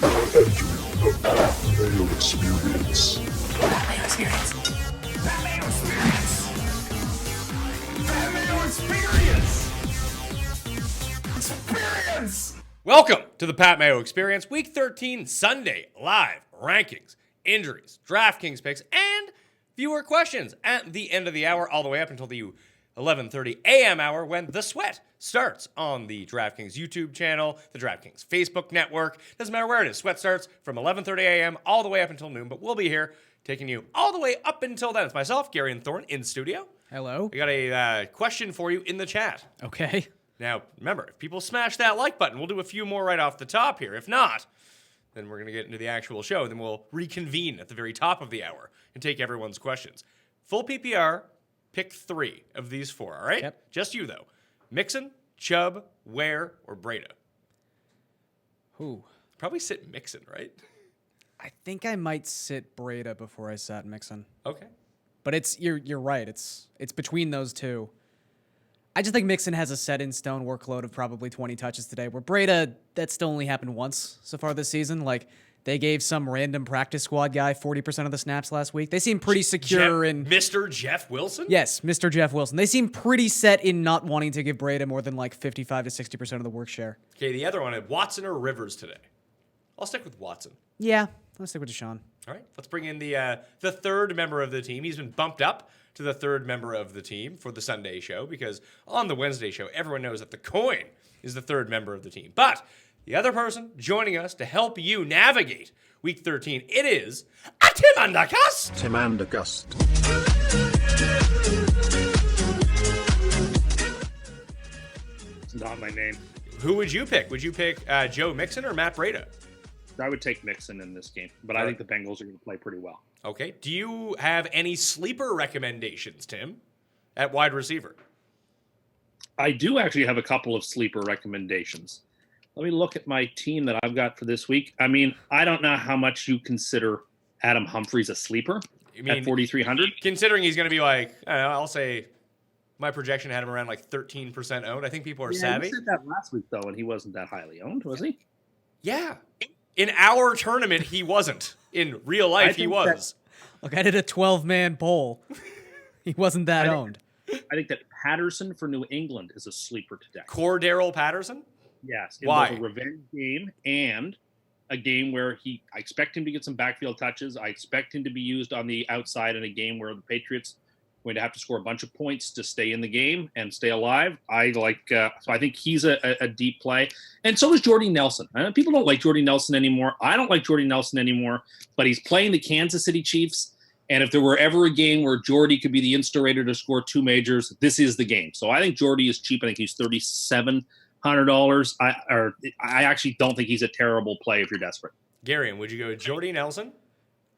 Entering the Mayo Experience. Mayo Experience. Mayo Experience. Mayo Experience. Experience. Welcome to the Pat Mayo Experience, Week 13, Sunday, live rankings, injuries, DraftKings picks, and viewer questions at the end of the hour, all the way up until the 11:30 a.m. hour when The Sweat starts on the DraftKings YouTube channel, the DraftKings Facebook network. Doesn't matter where it is. Sweat starts from 11:30 a.m. all the way up until noon, but we'll be here taking you all the way up until then. It's myself, Garion Thorne, in studio. Hello. We got a question for you in the chat. Okay. Now, remember, if people smash that like button, we'll do a few more right off the top here. If not, then we're going to get into the actual show. Then we'll reconvene at the very top of the hour and take everyone's questions. Full PPR, pick 3 of these 4, all right? Yep. Just you, though. Mixon, Chubb, Ware, or Breda. Who? Probably sit Mixon, right? I think I might sit Breda before I sat Mixon. Okay. But you're right. It's between those two. I just think Mixon has a set in stone workload of probably 20 touches today. Where Breda, that still only happened once so far this season. Like they gave some random practice squad guy 40% of the snaps last week. They seem pretty secure in Mr. Jeff Wilson? Yes, Mr. Jeff Wilson. They seem pretty set in not wanting to give Breda more than like 55 to 60% of the work share. Okay, the other one, Watson or Rivers today? I'll stick with Watson. Yeah, let's stick with Deshaun. All right, let's bring in the third member of the team. He's been bumped up to the third member of the team for the Sunday show because on the Wednesday show, everyone knows that the coin is the third member of the team. But the other person joining us to help you navigate Week 13, it is Tim Andergust. Tim Andergust. It's not my name. Who would you pick? Would you pick Joe Mixon or Matt Breda? I would take Mixon in this game, but I think the Bengals are going to play pretty well. Okay. Do you have any sleeper recommendations, Tim, at wide receiver? I do actually have a couple of sleeper recommendations. Let me look at my team that I've got for this week. I mean, I don't know how much you consider Adam Humphries a sleeper at 4,300. Considering he's going to be like, I don't know, I'll say my projection had him around like 13% owned. I think people are savvy. He said that last week, though, and he wasn't that highly owned, was he? Yeah. In our tournament, he wasn't. In real life, he was. Look, I did a 12-man poll. He wasn't that owned. I think that Patterson for New England is a sleeper today. Cordero Patterson? Yes. In Why? both a revenge game and a game where I expect him to get some backfield touches. I expect him to be used on the outside in a game where the Patriots are going to have to score a bunch of points to stay in the game and stay alive. So I think he's a deep play. And so is Jordy Nelson. People don't like Jordy Nelson anymore. I don't like Jordy Nelson anymore, but he's playing the Kansas City Chiefs. And if there were ever a game where Jordy could be the instigator to score 2 majors, this is the game. So I think Jordy is cheap. I think he's $3,700. I actually don't think he's a terrible play if you're desperate. Garion, would you go Jordy Nelson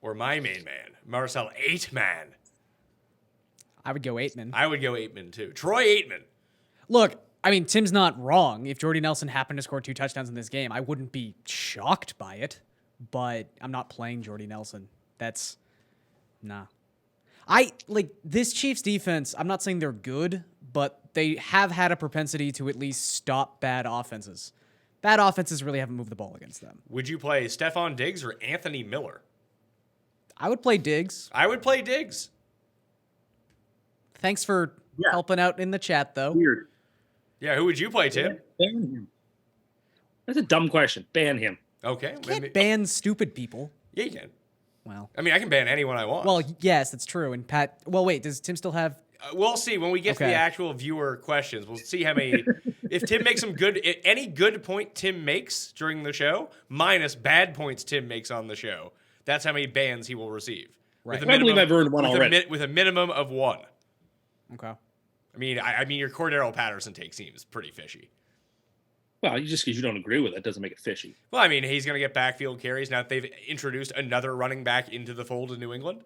or my main man, Marcel Aitman? I would go Aitman. I would go Aitman, too. Troy Aitman. Look, I mean, Tim's not wrong. If Jordy Nelson happened to score 2 touchdowns in this game, I wouldn't be shocked by it. But I'm not playing Jordy Nelson. Nah. This Chiefs defense, I'm not saying they're good, but they have had a propensity to at least stop bad offenses. Bad offenses really haven't moved the ball against them. Would you play Stephon Diggs or Anthony Miller? I would play Diggs. I would play Diggs. Thanks for helping out in the chat, though. Weird. Yeah, who would you play, Tim? Ban him. That's a dumb question. Ban him. Okay. Can't ban stupid people. Yeah, you can. Well, I mean, I can ban anyone I want. Well, yes, that's true. And Pat, well, wait, does Tim still have? We'll see when we get to the actual viewer questions. We'll see how many. If Tim makes any good point Tim makes during the show, minus bad points Tim makes on the show, that's how many bans he will receive. Right. I believe I've earned one already. With a minimum of 1. Okay. I mean, your Cordero Patterson take seems pretty fishy. Well, just because you don't agree with it doesn't make it fishy. Well, I mean, he's going to get backfield carries now that they've introduced another running back into the fold in New England.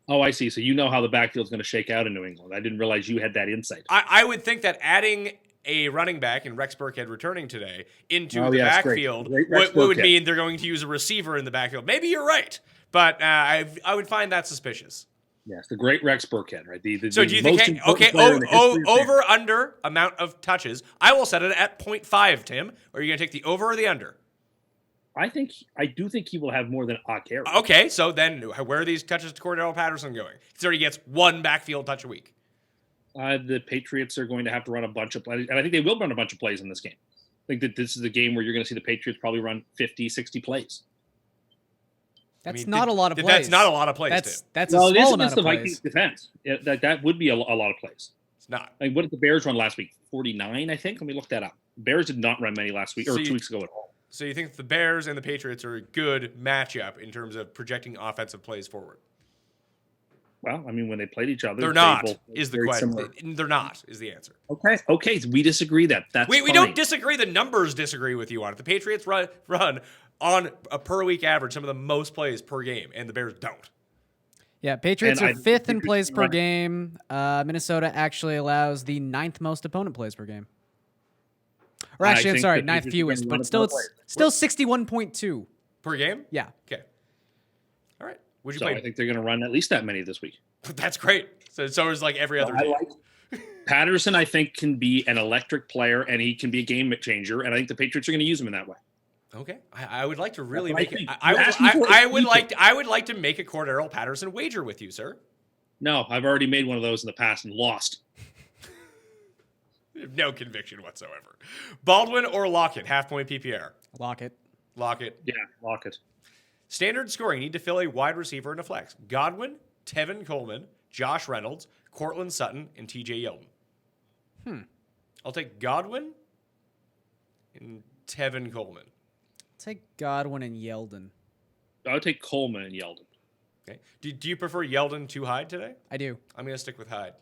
Oh, I see. So you know how the backfield's going to shake out in New England. I didn't realize you had that insight. I would think that adding a running back, and Rex Burkhead returning today, into the backfield would mean they're going to use a receiver in the backfield. Maybe you're right, but I would find that suspicious. Yes, the great Rex Burkhead, right? So do you think, over, under amount of touches, I will set it at 0.5, Tim. Or are you going to take the over or the under? I do think he will have more than a carry. Okay, so then where are these touches to Cordell Patterson going? He already gets one backfield touch a week. The Patriots are going to have to run a bunch of plays, and I think they will run a bunch of plays in this game. I think that this is a game where you're going to see the Patriots probably run 50, 60 plays. That's not a lot of plays. That's not a lot of plays, Tim. That's a small amount the of Vikings plays. defense. That would be a lot of plays. It's not. Like, what did the Bears run last week? 49, I think. Let me look that up. Bears did not run many last week or 2 weeks ago at all. So you think the Bears and the Patriots are a good matchup in terms of projecting offensive plays forward? Well, I mean, when they played each other, They're they not, both is the very question. similar. They're not, is the answer. Okay, we disagree. That's We fine. don't disagree. The numbers disagree with you on it. The Patriots run on a per week average some of the most plays per game, and the Bears don't. Yeah, Patriots And are fifth in Patriots plays per run- game. Minnesota actually allows the 9th most opponent plays per game. Or I actually, I'm think sorry, the 9th Patriots are fewest, gonna but run still, more it's plays. still 61.2. Per game? Yeah. Okay. All right. Would you So play? I think they're going to run at least that many this week. That's great. So is like every other I team. like Patterson. I think can be an electric player, and he can be a game changer. And I think the Patriots are going to use him in that way. Okay. I would like to really That's make what it. I think. You asked me for it. I would like to make a Cordero Patterson wager with you, sir. No, I've already made one of those in the past and lost. No conviction whatsoever. Baldwin or Lockett, half point PPR. Lockett. Lockett. Yeah, Lockett. Standard scoring. Need to fill a wide receiver and a flex. Godwin, Tevin Coleman, Josh Reynolds, Cortland Sutton, and TJ Yeldon. I'll take Godwin and Tevin Coleman. Take Godwin and Yeldon. I would take Coleman and Yeldon. Okay. Do you prefer Yeldon to Hyde today? I do. I'm going to stick with Hyde.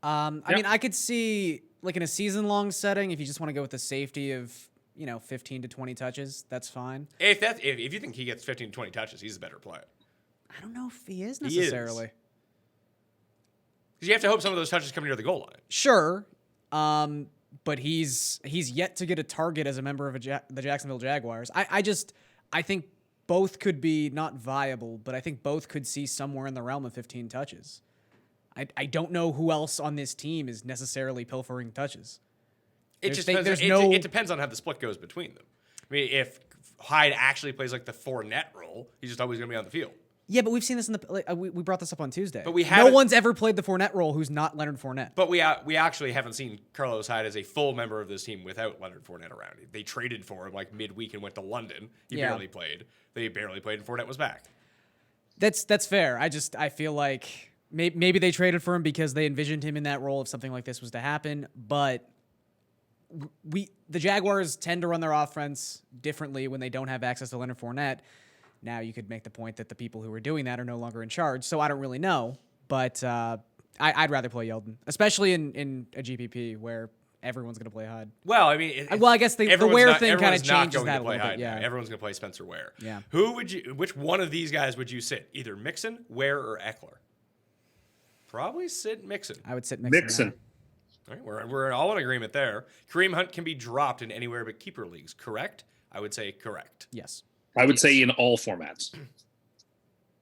I mean, I could see, like, in a season-long setting, if you just want to go with the safety of, 15 to 20 touches, that's fine. If you think he gets 15 to 20 touches, he's a better player. I don't know if he is He is. necessarily. Because you have to hope some of those touches come near the goal line. Sure, but he's yet to get a target as a member of the Jacksonville Jaguars. I think both could be not viable, but I think both could see somewhere in the realm of 15 touches. I don't know who else on this team is necessarily pilfering touches. It depends on how the split goes between them. I mean, if Hyde actually plays like the Fournette role, he's just always going to be on the field. Yeah, but we've seen this we brought this up on Tuesday. But no one's ever played the Fournette role who's not Leonard Fournette. But we actually haven't seen Carlos Hyde as a full member of this team without Leonard Fournette around. They traded for him like midweek and went to London. He barely played. They barely played, and Fournette was back. That's fair. I feel like maybe they traded for him because they envisioned him in that role if something like this was to happen. But the Jaguars tend to run their offense differently when they don't have access to Leonard Fournette. Now you could make the point that the people who are doing that are no longer in charge, so I don't really know. But I'd rather play Yeldon, especially in a GPP where everyone's going to play Hyde. Well, I mean, I guess the Ware thing kind of changes that a little bit. Yeah, Yeah, everyone's going to play Spencer Ware. Yeah. Which one of these guys would you sit? Either Mixon, Ware, or Eckler? Probably sit Mixon. I would sit Mixon. All right, we're all in agreement there. Kareem Hunt can be dropped in anywhere but keeper leagues, correct? I would say correct. Yes. I would say in all formats.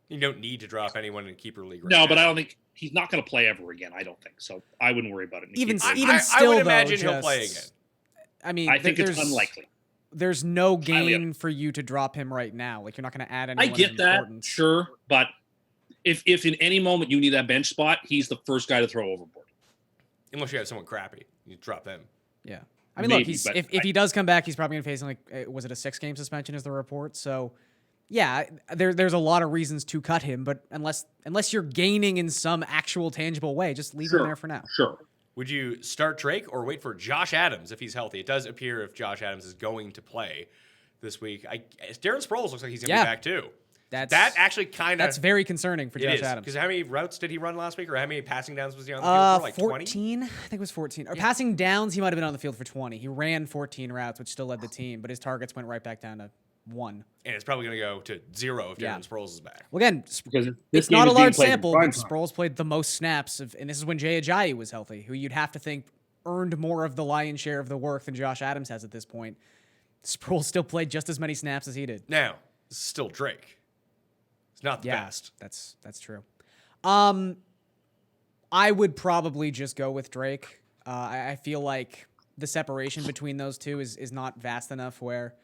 You don't need to drop anyone in a keeper league right No, now. but I don't think he's not going to play ever again. I don't think so. I wouldn't worry about it. Even I still, would though, imagine he'll play again. I mean, I think it's there's unlikely. There's no Highly gain for you to drop him right now. Like, you're not going to add anyone I get of that, importance. sure, but if in any moment you need that bench spot, he's the first guy to throw overboard. Unless you have someone crappy. You drop them. Yeah. I mean, Maybe, look, but if he does come back, he's probably going to face, was it a 6-game suspension is the report? So, yeah, there's a lot of reasons to cut him, but unless you're gaining in some actual tangible way, just leave him there for now. Sure. Would you start Drake or wait for Josh Adams if he's healthy? It does appear if Josh Adams is going to play this week. Darren Sproles looks like he's going to be back too. That actually kind of... That's very concerning for Josh Adams. Because how many routes did he run last week, or how many passing downs was he on the field for? Like 14? 20? I think it was 14. Or passing downs, he might have been on the field for 20. He ran 14 routes, which still led the team, but his targets went right back down to 1. And it's probably going to go to 0 if Darren Sproles is back. Well, again, Because it's not a large sample, but Sproles played the most snaps, and this is when Jay Ajayi was healthy, who you'd have to think earned more of the lion's share of the work than Josh Adams has at this point. Sproles still played just as many snaps as he did. Now, this is still Drake. It's not the best. That's true. I would probably just go with Drake. I feel like the separation between those two is not vast enough where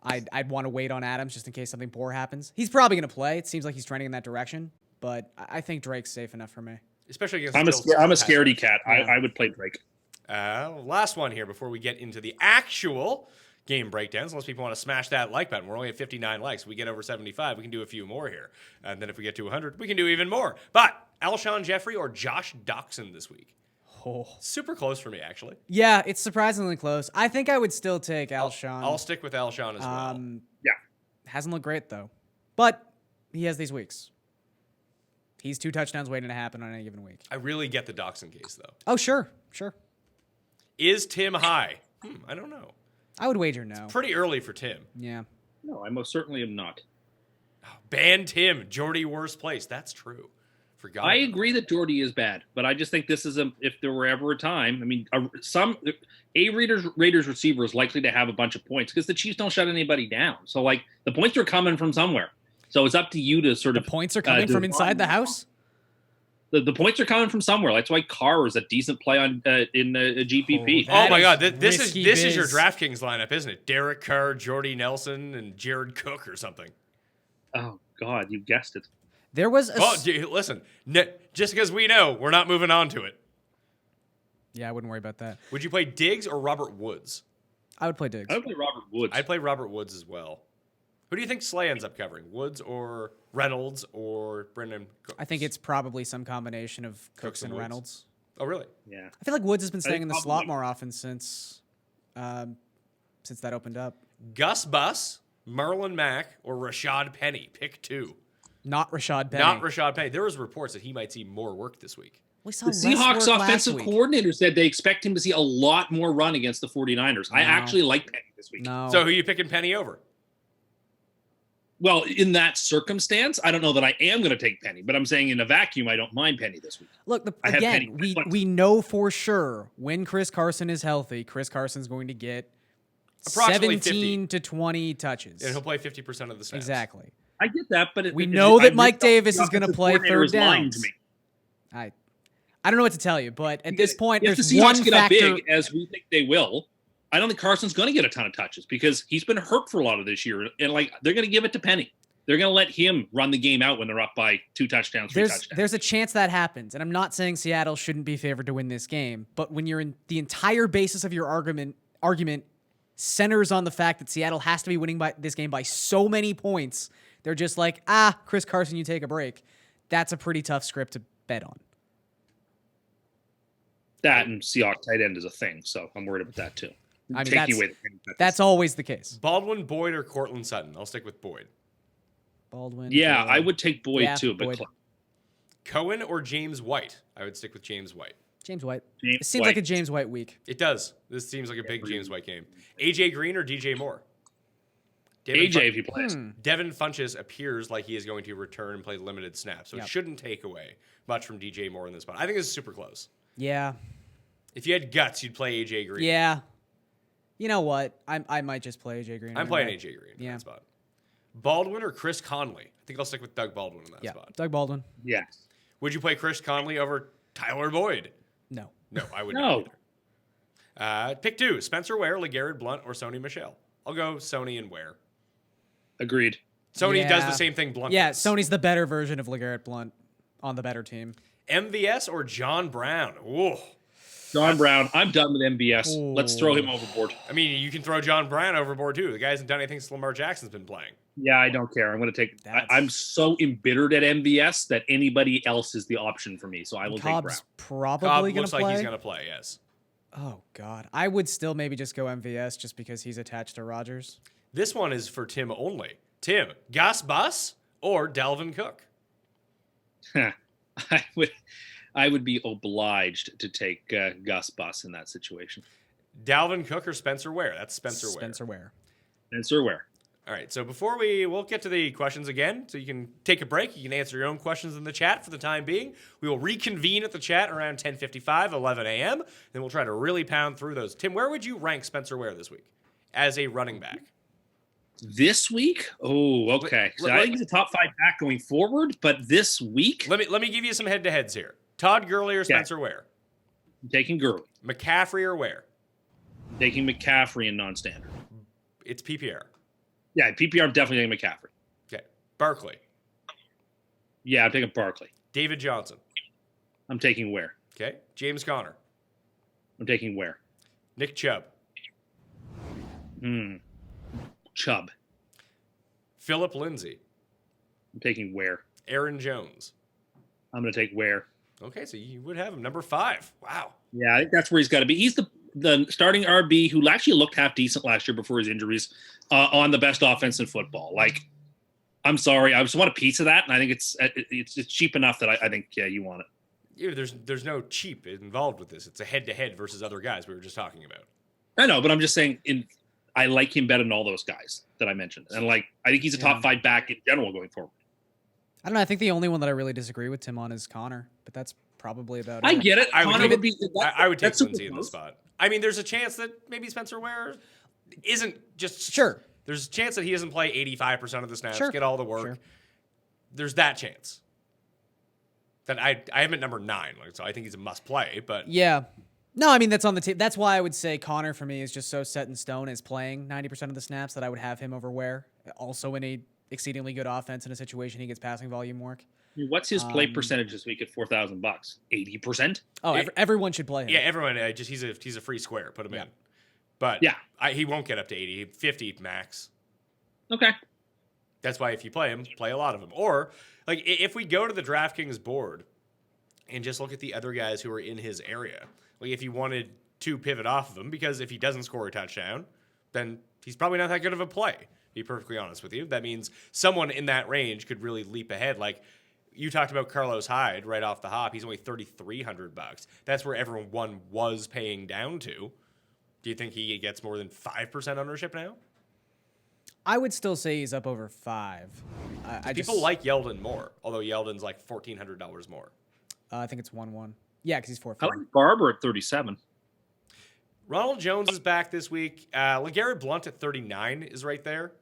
I'd want to wait on Adams just in case something poor happens. He's probably going to play. It seems like he's trending in that direction, but I think Drake's safe enough for me. Especially against I'm a scaredy cat. Yeah. I would play Drake. Last one here before we get into the actual game breakdowns, unless people want to smash that like button. We're only at 59 likes. We get over 75, we can do a few more here. And then if we get to 100, we can do even more. But Alshon Jeffrey or Josh Doxson this week? Oh. Super close for me, actually. Yeah, it's surprisingly close. I think I would still take Alshon. I'll stick with Alshon as well. Yeah. Hasn't looked great, though. But he has these weeks. He's 2 touchdowns waiting to happen on any given week. I really get the Doxson case, though. Oh, sure. Is Tim high? I don't know. I would wager no. Pretty early for Tim. Yeah. No, I most certainly am not. Ban Tim, Jordy worst place. That's true. Forgot. I agree that Jordy is bad, but I just think this is if there were ever a time. I mean, Raiders receiver is likely to have a bunch of points because the Chiefs don't shut anybody down. So like the points are coming from somewhere. So it's up to you to sort of. The points are coming from inside the house. The points are coming from somewhere. That's why Carr is a decent play on in a GPP. Oh my God! This is biz. your DraftKings lineup, isn't it? Derek Carr, Jordy Nelson, and Jared Cook or something. Oh God, you guessed it. There was a. Listen. Just because we know, we're not moving on to it. Yeah, I wouldn't worry about that. Would you play Diggs or Robert Woods? I would play Diggs. I would play Robert Woods. I'd play Robert Woods as well. Who do you think Slay ends up covering? Woods or Reynolds or Brendan Cooks? I think it's probably some combination of Cooks and Woods. Reynolds. Oh, really? Yeah. I feel like Woods has been staying think in the probably. slot more often since that opened up. Gus Bus, Marlon Mack, or Rashad Penny? Pick 2. Not Rashad Penny. Not Rashad Penny. There was reports that he might see more work this week. We saw The less Seahawks work last offensive week. coordinator said they expect him to see a lot more run against the 49ers. I No. actually like Penny this week. No. So who are you picking Penny over? Well, in that circumstance, I don't know that I am going to take Penny, but I'm saying in a vacuum, I don't mind Penny this week. Look, I have Penny. again, we know for sure when Chris Carson is healthy, Chris Carson's going to get Approximately 17 to 20 touches. And he'll play 50% of the snaps. Exactly. I get that, but We know that Mike Davis is going to play third down. downs. I don't know what to tell you, but at this point, if there's the Seahawks one get up factor. big, as we think they will, I don't think Carson's going to get a ton of touches because he's been hurt for a lot of this year, and like they're going to give it to Penny. They're going to let him run the game out when they're up by 2 touchdowns, 3 touchdowns. There's a chance that happens, and I'm not saying Seattle shouldn't be favored to win this game, but when you're in the entire basis of your argument centers on the fact that Seattle has to be winning by this game by so many points, they're just like, Chris Carson, you take a break. That's a pretty tough script to bet on. That and Seahawks tight end is a thing, so I'm worried about that too. I mean, Taking away the Penny touches. That's always the case. Baldwin, Boyd, or Cortland Sutton? I'll stick with Boyd. Baldwin. Yeah, Boyd. I would take Boyd Yeah, too, but Boyd. Cohen or James White? I would stick with James White. James White. James It seems White. like a James White week. It does. This seems like a big James White game. AJ Green or DJ Moore? AJ if he plays. Devin Funchess appears like he is going to return and play limited snaps, so Yep. it shouldn't take away much from DJ Moore in this spot. I think this is super close. Yeah. If you had guts, you'd play AJ Green. Yeah. You know what? I might just play AJ Green. I'm playing anyway. AJ Green in Yeah. that spot. Baldwin or Chris Conley? I think I'll stick with Doug Baldwin in that Yeah. spot. Doug Baldwin. Yes. Would you play Chris Conley over Tyler Boyd? No. No, I would No. not either. Pick 2, Spencer Ware, LeGarrette Blount, or Sony Michel. I'll go Sony and Ware. Agreed. Sony Yeah. does the same thing Blount Yeah, does. Sony's the better version of LeGarrette Blount on the better team. MVS or John Brown? Ooh. John Brown, I'm done with MBS. Let's throw him overboard. I mean, you can throw John Brown overboard too. The guy hasn't done anything since Lamar Jackson's been playing. Yeah, I don't care. I'm going to take. That's- I'm so embittered at MVS that anybody else is the option for me. So I will take Brown. Cobb's probably Cobb going to looks play. like he's going to play, yes. Oh, God. I would still maybe just go MVS just because he's attached to Rodgers. This one is for Tim only. Tim, Gus Bus or Dalvin Cook? I would be obliged to take Gus Bus in that situation. Dalvin Cook or Spencer Ware? That's Spencer Ware. Spencer Ware. And Sir Ware. All right, so before we'll get to the questions again, so you can take a break. You can answer your own questions in the chat for the time being. We will reconvene at the chat around 10:55, 11 a.m. Then we'll try to really pound through those. Tim, where would you rank Spencer Ware this week as a running back? This week? Oh, okay. So I think he's a top 5 back going forward, but this week, Let me give you some head-to-heads here. Todd Gurley or Spencer Ware? I'm taking Gurley. McCaffrey or Ware? Taking McCaffrey in non-standard. It's PPR. Yeah, PPR, I'm definitely taking McCaffrey. Okay. Barkley. Yeah, I'm taking Barkley. David Johnson. I'm taking Ware. Okay. James Conner. I'm taking Ware. Nick Chubb. Chubb. Philip Lindsay. I'm taking Ware. Aaron Jones. I'm going to take Ware. Okay, so you would have him number 5. Wow. Yeah, I think that's where he's got to be. He's the starting RB who actually looked half decent last year before his injuries on the best offense in football. Like, I'm sorry, I just want a piece of that, and I think it's cheap enough that I think you want it. Yeah, there's no cheap involved with this. It's a head-to-head versus other guys we were just talking about. I know, but I'm just saying I like him better than all those guys that I mentioned, and I think he's a top 5 back in general going forward. I don't know. I think the only one that I really disagree with Tim on is Connor, but that's probably about it. I get it. I would take super Lindsay in this close. spot. I mean, there's a chance that maybe Spencer Ware isn't just Sure. There's a chance that he doesn't play 85% of the snaps, Sure. get all the work. Sure. There's that chance. That I have him at number 9, so I think he's a must play. But Yeah. No, I mean, that's on the team. That's why I would say Connor for me is just so set in stone as playing 90% of the snaps that I would have him over Ware. Also in a exceedingly good offense in a situation he gets passing volume work. What's his play percentage this week at $4,000? 80%. Oh, everyone should play him. yeah, everyone he's a free square. Put him in. But Yeah. he won't get up to 80, 50 max. Okay. That's why if you play him, play a lot of them. Or like if we go to the DraftKings board and just look at the other guys who are in his area, like if you wanted to pivot off of him, because if he doesn't score a touchdown, then he's probably not that good of a play. To be perfectly honest with you, that means someone in that range could really leap ahead. Like you talked about Carlos Hyde right off the hop. He's only $3,300. That's where everyone was paying down to. Do you think he gets more than 5% ownership now? I would still say he's up over 5. People like Yeldon more, although Yeldon's like $1,400 more. I think it's 1-1. Yeah, because he's 4-4. I like Barber at 37. Ronald Jones is back this week. LeGarrette Blount at 39 is right there.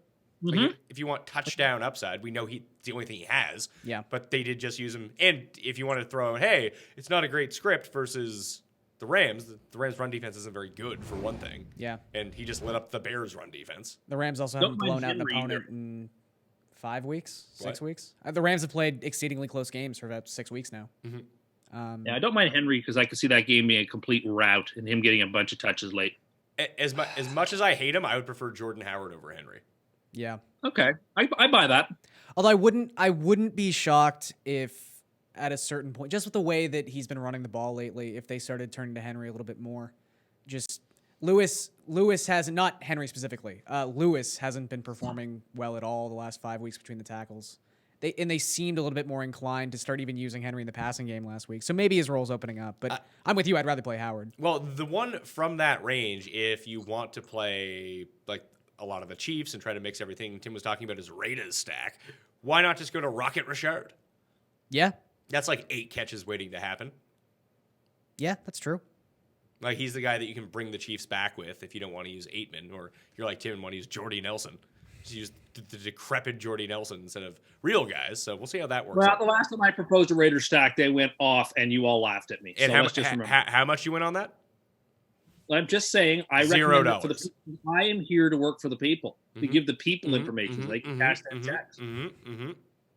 Like if you want touchdown upside, we know it's the only thing he has. Yeah. But they did just use him. And if you want to throw out, hey, it's not a great script versus the Rams. The Rams' run defense isn't very good, for one thing. Yeah. And he just lit up the Bears' run defense. The Rams also Don't haven't mind blown out an Henry opponent either. in 5 weeks, 6 What? weeks. The Rams have played exceedingly close games for about 6 weeks now. Yeah, I don't mind Henry because I could see that game being a complete rout and him getting a bunch of touches late. As much as I hate him, I would prefer Jordan Howard over Henry. Yeah. Okay, I buy that. Although I wouldn't be shocked if at a certain point, just with the way that he's been running the ball lately, if they started turning to Henry a little bit more. Just Lewis hasn't, not Henry specifically. Lewis hasn't been performing well at all the last 5 weeks between the tackles. They seemed a little bit more inclined to start even using Henry in the passing game last week. So maybe his role's opening up. But I'm with you. I'd rather play Howard. Well, the one from that range, if you want to play like a lot of the Chiefs and try to mix everything Tim was talking about his Raiders stack, why not just go to Rocket Richard? Yeah. That's like 8 catches waiting to happen. Yeah, that's true. Like he's the guy that you can bring the Chiefs back with if you don't want to use Aitman, or you're like Tim and want to use Jordy Nelson. Just use the decrepit Jordy Nelson instead of real guys. So we'll see how that works. Well, out. the last time I proposed a Raiders stack, they went off, and you all laughed at me. And So how, let's just remember. how much you went on that? I'm just saying, I $0. recommend it for the people. I am here to work for the people, to give the people information so they can cash their checks.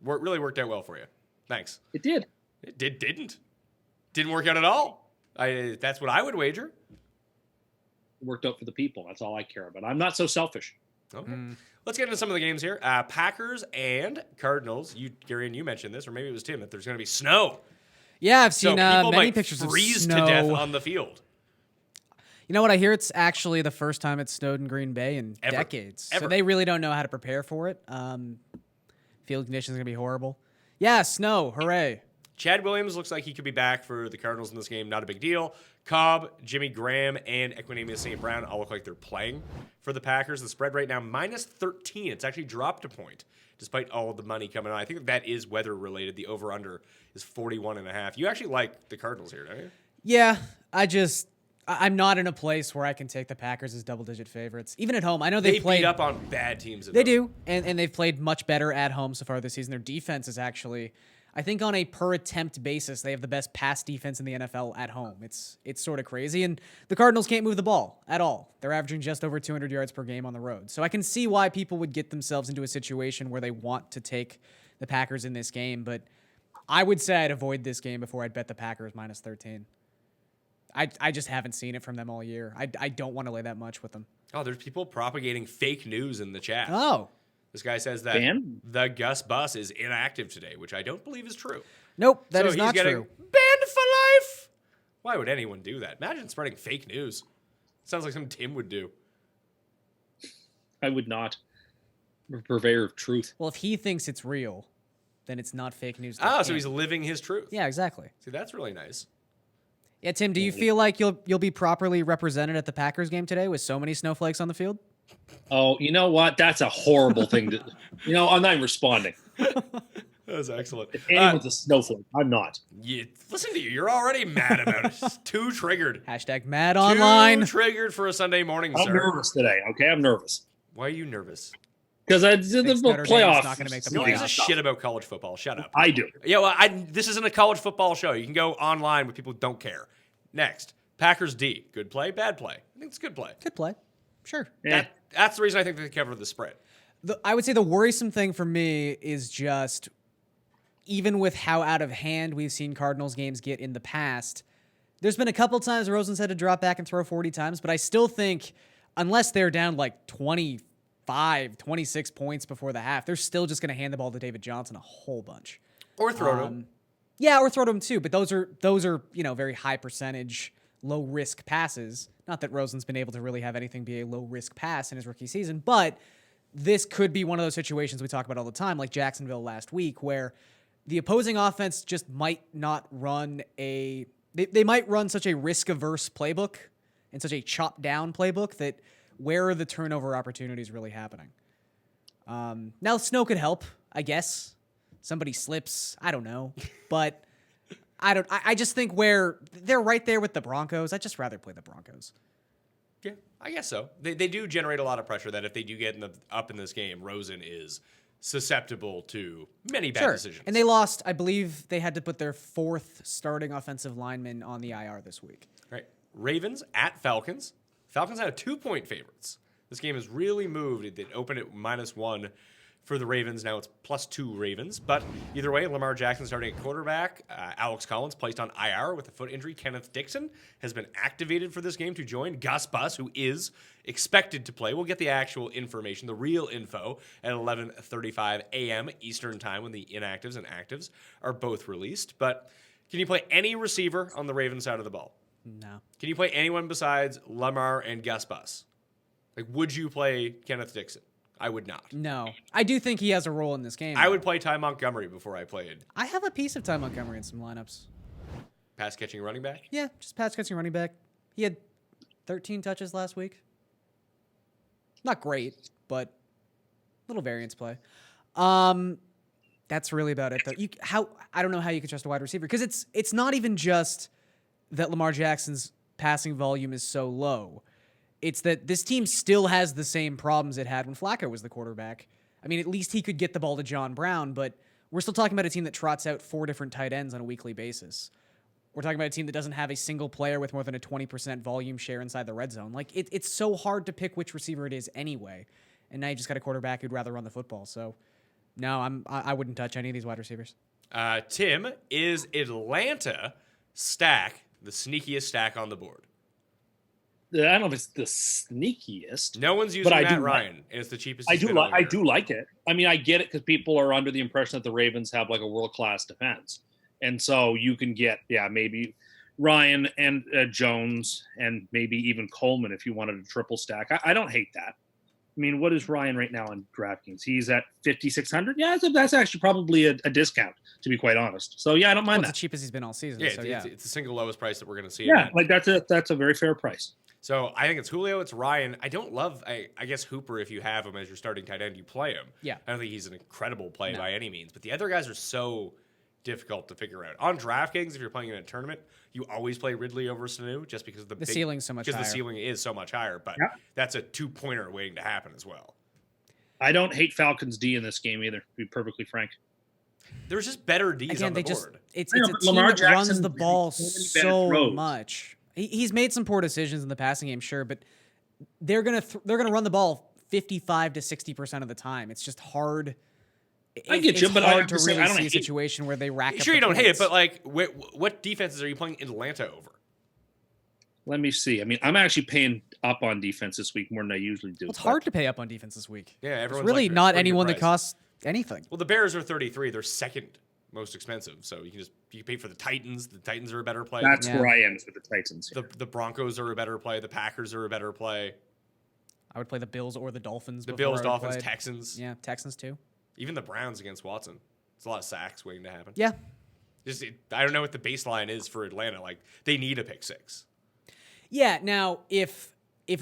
Really worked out well for you. Thanks. It did. It didn't work out at all. That's what I would wager. It worked out for the people. That's all I care about. I'm not so selfish. Okay. Let's get into some of the games here. Packers and Cardinals. Garion, you mentioned this, or maybe it was Tim, that there's going to be snow. Yeah, I've So seen people many might pictures of freeze snow. to death on the field. You know what? I hear it's actually the first time it's snowed in Green Bay in Ever. decades. Ever. So they really don't know how to prepare for it. Field conditions are going to be horrible. Yeah, snow. Hooray. Chad Williams looks like he could be back for the Cardinals in this game. Not a big deal. Cobb, Jimmy Graham, and Equanimeous St. Brown all look like they're playing for the Packers. The spread right now, -13. It's actually dropped a point, despite all of the money coming on. I think that is weather-related. The over-under is 41.5. You actually like the Cardinals here, don't you? Yeah, I'm not in a place where I can take the Packers as double-digit favorites. Even at home, I know They they've played beat up on bad teams. They do, and they've played much better at home so far this season. Their defense is actually, I think on a per attempt basis, they have the best pass defense in the NFL at home. It's sort of crazy. And the Cardinals can't move the ball at all. They're averaging just over 200 yards per game on the road. So I can see why people would get themselves into a situation where they want to take the Packers in this game. But I would say I'd avoid this game before I'd bet the Packers minus 13. I just haven't seen it from them all year. I don't want to lay that much with them. Oh, there's people propagating fake news in the chat. Oh. This guy says that the Gus Bus is inactive today, which I don't believe is true. Nope, that so is not he's getting true. banned for life. Why would anyone do that? Imagine spreading fake news. Sounds like something Tim would do. I would not. I'm a purveyor of truth. Well, if he thinks it's real, then it's not fake news. So he's living his truth. Yeah, exactly. See, that's really nice. Yeah, Tim, do you feel like you'll be properly represented at the Packers game today with so many snowflakes on the field? Oh, you know what? That's a horrible thing to. I'm not even responding. That was excellent. If anyone's a snowflake, I'm not. Listen to you. You're already mad about it. Too triggered. Hashtag mad online. Too triggered for a Sunday morning, I'm sir. nervous today. Okay, I'm nervous Why are you nervous? because the Notre Dame's playoffs. not gonna make the No one gives a playoffs. shit about college football. Shut up. I do. Yeah, well, this isn't a college football show. You can go online with people who don't care. Next, Packers D. Good play, bad play. I think it's good play. Good play. Sure. Yeah. That's the reason I think they covered the spread. I would say the worrisome thing for me is just, even with how out of hand we've seen Cardinals games get in the past, there's been a couple times Rosen's had to drop back and throw 40 times, but I still think unless they're down like 25, 26 points before the half, they're still just going to hand the ball to David Johnson a whole bunch. Or throw to him. Yeah, or throw to him too, but those are very high percentage, low risk passes. Not that Rosen's been able to really have anything be a low risk pass in his rookie season, but this could be one of those situations we talk about all the time, like Jacksonville last week, where the opposing offense just might not run they might run such a risk-averse playbook and such a chop-down playbook that where are the turnover opportunities really happening? Now, snow could help, I guess. Somebody slips, I don't know. But I just think where they're right there with the Broncos, I'd just rather play the Broncos. Yeah, I guess so. They do generate a lot of pressure that if they do get up in this game, Rosen is susceptible to many bad decisions. And they lost, I believe they had to put their fourth starting offensive lineman on the IR this week. Right. Ravens at Falcons. Falcons had a 2-point favorites. This game has really moved. It opened at -1 for the Ravens. Now it's +2 Ravens. But either way, Lamar Jackson starting at quarterback. Alex Collins placed on IR with a foot injury. Kenneth Dixon has been activated for this game to join. Gus Bus, who is expected to play. We'll get the actual information, the real info, at 11:35 a.m. Eastern time when the inactives and actives are both released. But can you play any receiver on the Ravens side of the ball? No. Can you play anyone besides Lamar and Gus Bus? Like, would you play Kenneth Dixon? I would not. No. I do think he has a role in this game. I would play Ty Montgomery before I played I have a piece of Ty Montgomery in some lineups. pass catching running back. Yeah, just pass catching running back. He had 13 touches last week. Not great, but little variance play. That's really about it, though. I don't know how you can trust a wide receiver because it's not even just that Lamar Jackson's passing volume is so low. It's that this team still has the same problems it had when Flacco was the quarterback. I mean, at least he could get the ball to John Brown, but we're still talking about a team that trots out 4 different tight ends on a weekly basis. We're talking about a team that doesn't have a single player with more than a 20% volume share inside the red zone. Like, it's so hard to pick which receiver it is anyway. And now you just got a quarterback who'd rather run the football. So, no, I wouldn't touch any of these wide receivers. Tim, is Atlanta stack the sneakiest stack on the board? I don't know if it's the sneakiest. No one's using Matt Ryan, and it's the cheapest. I do like it. I mean, I get it because people are under the impression that the Ravens have like a world-class defense, and so you can get maybe Ryan and Jones and maybe even Coleman if you wanted a triple stack. I don't hate that. I mean, what is Ryan right now on DraftKings? He's at 5,600. Yeah, that's actually probably a discount, to be quite honest. So yeah, I don't mind that. It's the cheapest he's been all season. Yeah, so, it's the single lowest price that we're going to see. Yeah, like that's a very fair price. So I think it's Julio, it's Ryan. I don't love, I guess, Hooper. If you have him as your starting tight end, you play him. Yeah. I don't think he's an incredible play by any means, but the other guys are so difficult to figure out. On DraftKings, if you're playing in a tournament, you always play Ridley over Sanu just because the ceiling's so much higher. Because the ceiling is so much higher, but that's a 2-pointer waiting to happen as well. I don't hate Falcons D in this game either, to be perfectly frank. There's just better D's Again, on the they just board. it's I know, a but team Lamar that runs Jackson the ball makes so many bad so throws. much. He's made some poor decisions in the passing game, sure, but they're gonna run the ball 55 to 60% of the time. It's just hard. I get you, it's but I hard have to to say, really I don't see a hate- situation where they rack up. Sure, the you don't hate it, points. but like, what defenses are you playing Atlanta over? Let me see. I mean, I'm actually paying up on defense this week more than I usually do. Well, it's but hard to pay up on defense this week. Yeah, There's everyone's really like, not pretty good anyone that price. costs anything. Well, the Bears are 33. They're second most expensive, so you can pay for the Titans. The Titans are a better play. That's Yeah. where I am is with the Titans. The Broncos are a better play. The Packers are a better play. I would play the Bills or the Dolphins. The before Bills, I would Dolphins, play- Texans, Yeah, Texans too. even the Browns against Watson. It's a lot of sacks waiting to happen. Yeah, I don't know what the baseline is for Atlanta. Like they need a pick six. yeah. Now, if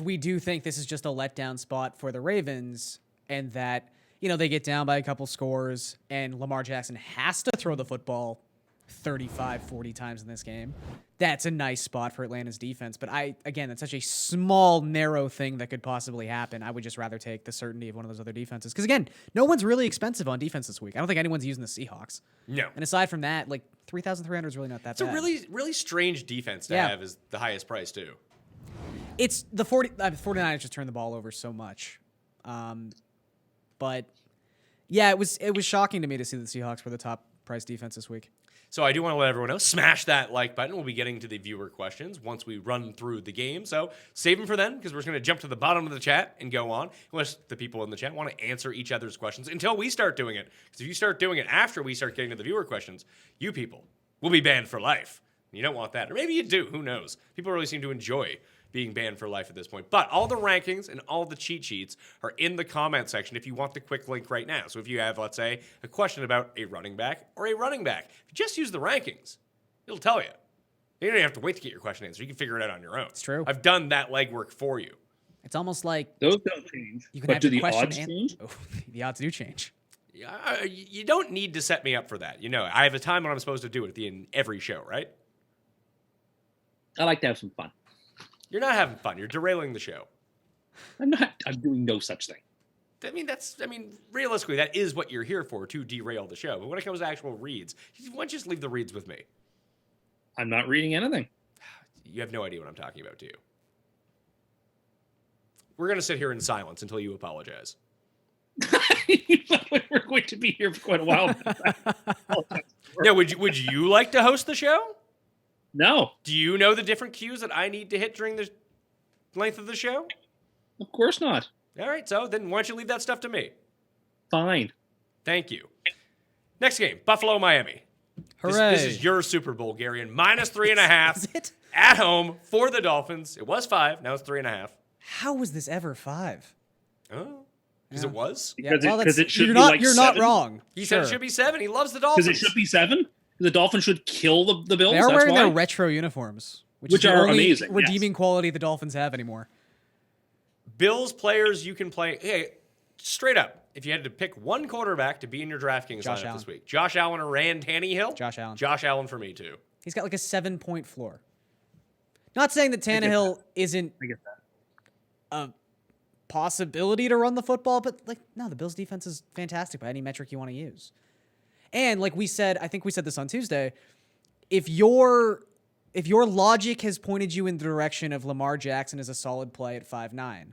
we do think this is just a letdown spot for the Ravens, and that they get down by a couple scores, and Lamar Jackson has to throw the football 35, 40 times in this game, that's a nice spot for Atlanta's defense. But that's such a small, narrow thing that could possibly happen. I would just rather take the certainty of one of those other defenses. Because again, no one's really expensive on defense this week. I don't think anyone's using the Seahawks. No. And aside from that, like 3,300 is really not that It's bad. a really, really strange defense to Yeah. have as the highest price too. It's the 49ers just turned the ball over so much. But yeah, it was shocking to me to see the Seahawks were the top price defense this week. So I do want to let everyone know, smash that like button. We'll be getting to the viewer questions once we run through the game. So save them for then, because we're just going to jump to the bottom of the chat and go on, unless the people in the chat want to answer each other's questions until we start doing it. Because if you start doing it after we start getting to the viewer questions, you people will be banned for life. You don't want that. Or maybe you do. Who knows? People really seem to enjoy being banned for life at this point. But all the rankings and all the cheat sheets are in the comment section if you want the quick link right now. So if you have, let's say, a question about a running back or a running back, if you just use the rankings, it'll tell you. You don't even have to wait to get your question answered. You can figure it out on your own. It's true. I've done that legwork for you. It's almost like Those don't change. you can But have do your the question odds an- change? Oh, the odds do change. You don't need to set me up for that. I have a time when I'm supposed to do it at the end of every show, right? I like to have some fun. You're not having fun. You're derailing the show. I'm not. I'm doing no such thing. Realistically, that is what you're here for, to derail the show. But when it comes to actual reads, why don't you just leave the reads with me? I'm not reading anything. You have no idea what I'm talking about, do you? We're going to sit here in silence until you apologize. We're going to be here for quite a while. Now, would you like to host the show? No, Do you know the different cues that I need to hit during the length of the show? of course not. All right, so then why don't you leave that stuff to me? Fine. Thank you. Next game, Buffalo, Miami. Hooray. This is your Super Bowl, Garion. -3.5 Is it? at home for the Dolphins. It was 5. Now it's 3.5. How was this ever 5? Oh, because it was. Because it should you're be not like you're not 7. wrong. He said it Sure. should be 7. He loves the Dolphins. Because it should be 7. The Dolphins should kill the Bills. They are That's wearing why. their retro uniforms, which is Which the are only amazing, redeeming quality the Dolphins have anymore. Bills players you can play. Hey, straight up, if you had to pick one quarterback to be in your DraftKings Josh lineup Allen. this week, Josh Allen or Rand Tannehill? Josh Allen. Josh Allen for me, too. He's got like a 7-point floor. Not saying that Tannehill isn't I get that. a possibility to run the football, but no, the Bills defense is fantastic by any metric you want to use. And like we said, I think we said this on Tuesday, if your logic has pointed you in the direction of Lamar Jackson as a solid play at 5'9",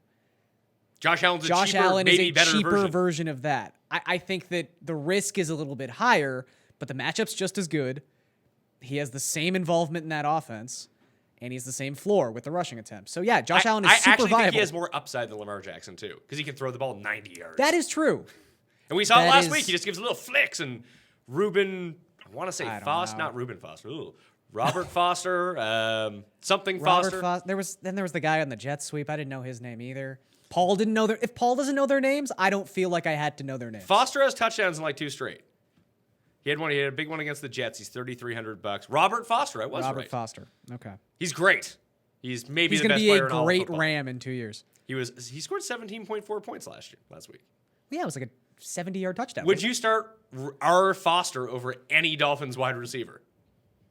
Josh Allen's a Josh cheaper, Allen is maybe a better cheaper version. of that. I think that the risk is a little bit higher, but the matchup's just as good. He has the same involvement in that offense, and he's the same floor with the rushing attempts. So yeah, Josh Allen is I super actually viable. think he has more upside than Lamar Jackson, too, because he can throw the ball 90 yards. That is true. And we saw it that last is- week. He just gives little flicks, and Ruben, I want to say I don't Foster, know. not Ruben Foster. Ooh. Robert Foster, something Robert Foster. Foster. There was the guy on the jet sweep. I didn't know his name either. Paul didn't know their. If Paul doesn't know their names, I don't feel like I had to know their names. Foster has touchdowns in like 2 straight. He had a big one against the Jets. He's $3,300. Robert Foster, I was Robert right. Foster. Okay. He's great. He's maybe He's the going to best be player a in all of great football. Ram in 2 years. He scored 17.4 points last week. Yeah, it was like a 70-yard touchdown. Would you start R. Foster over any Dolphins wide receiver?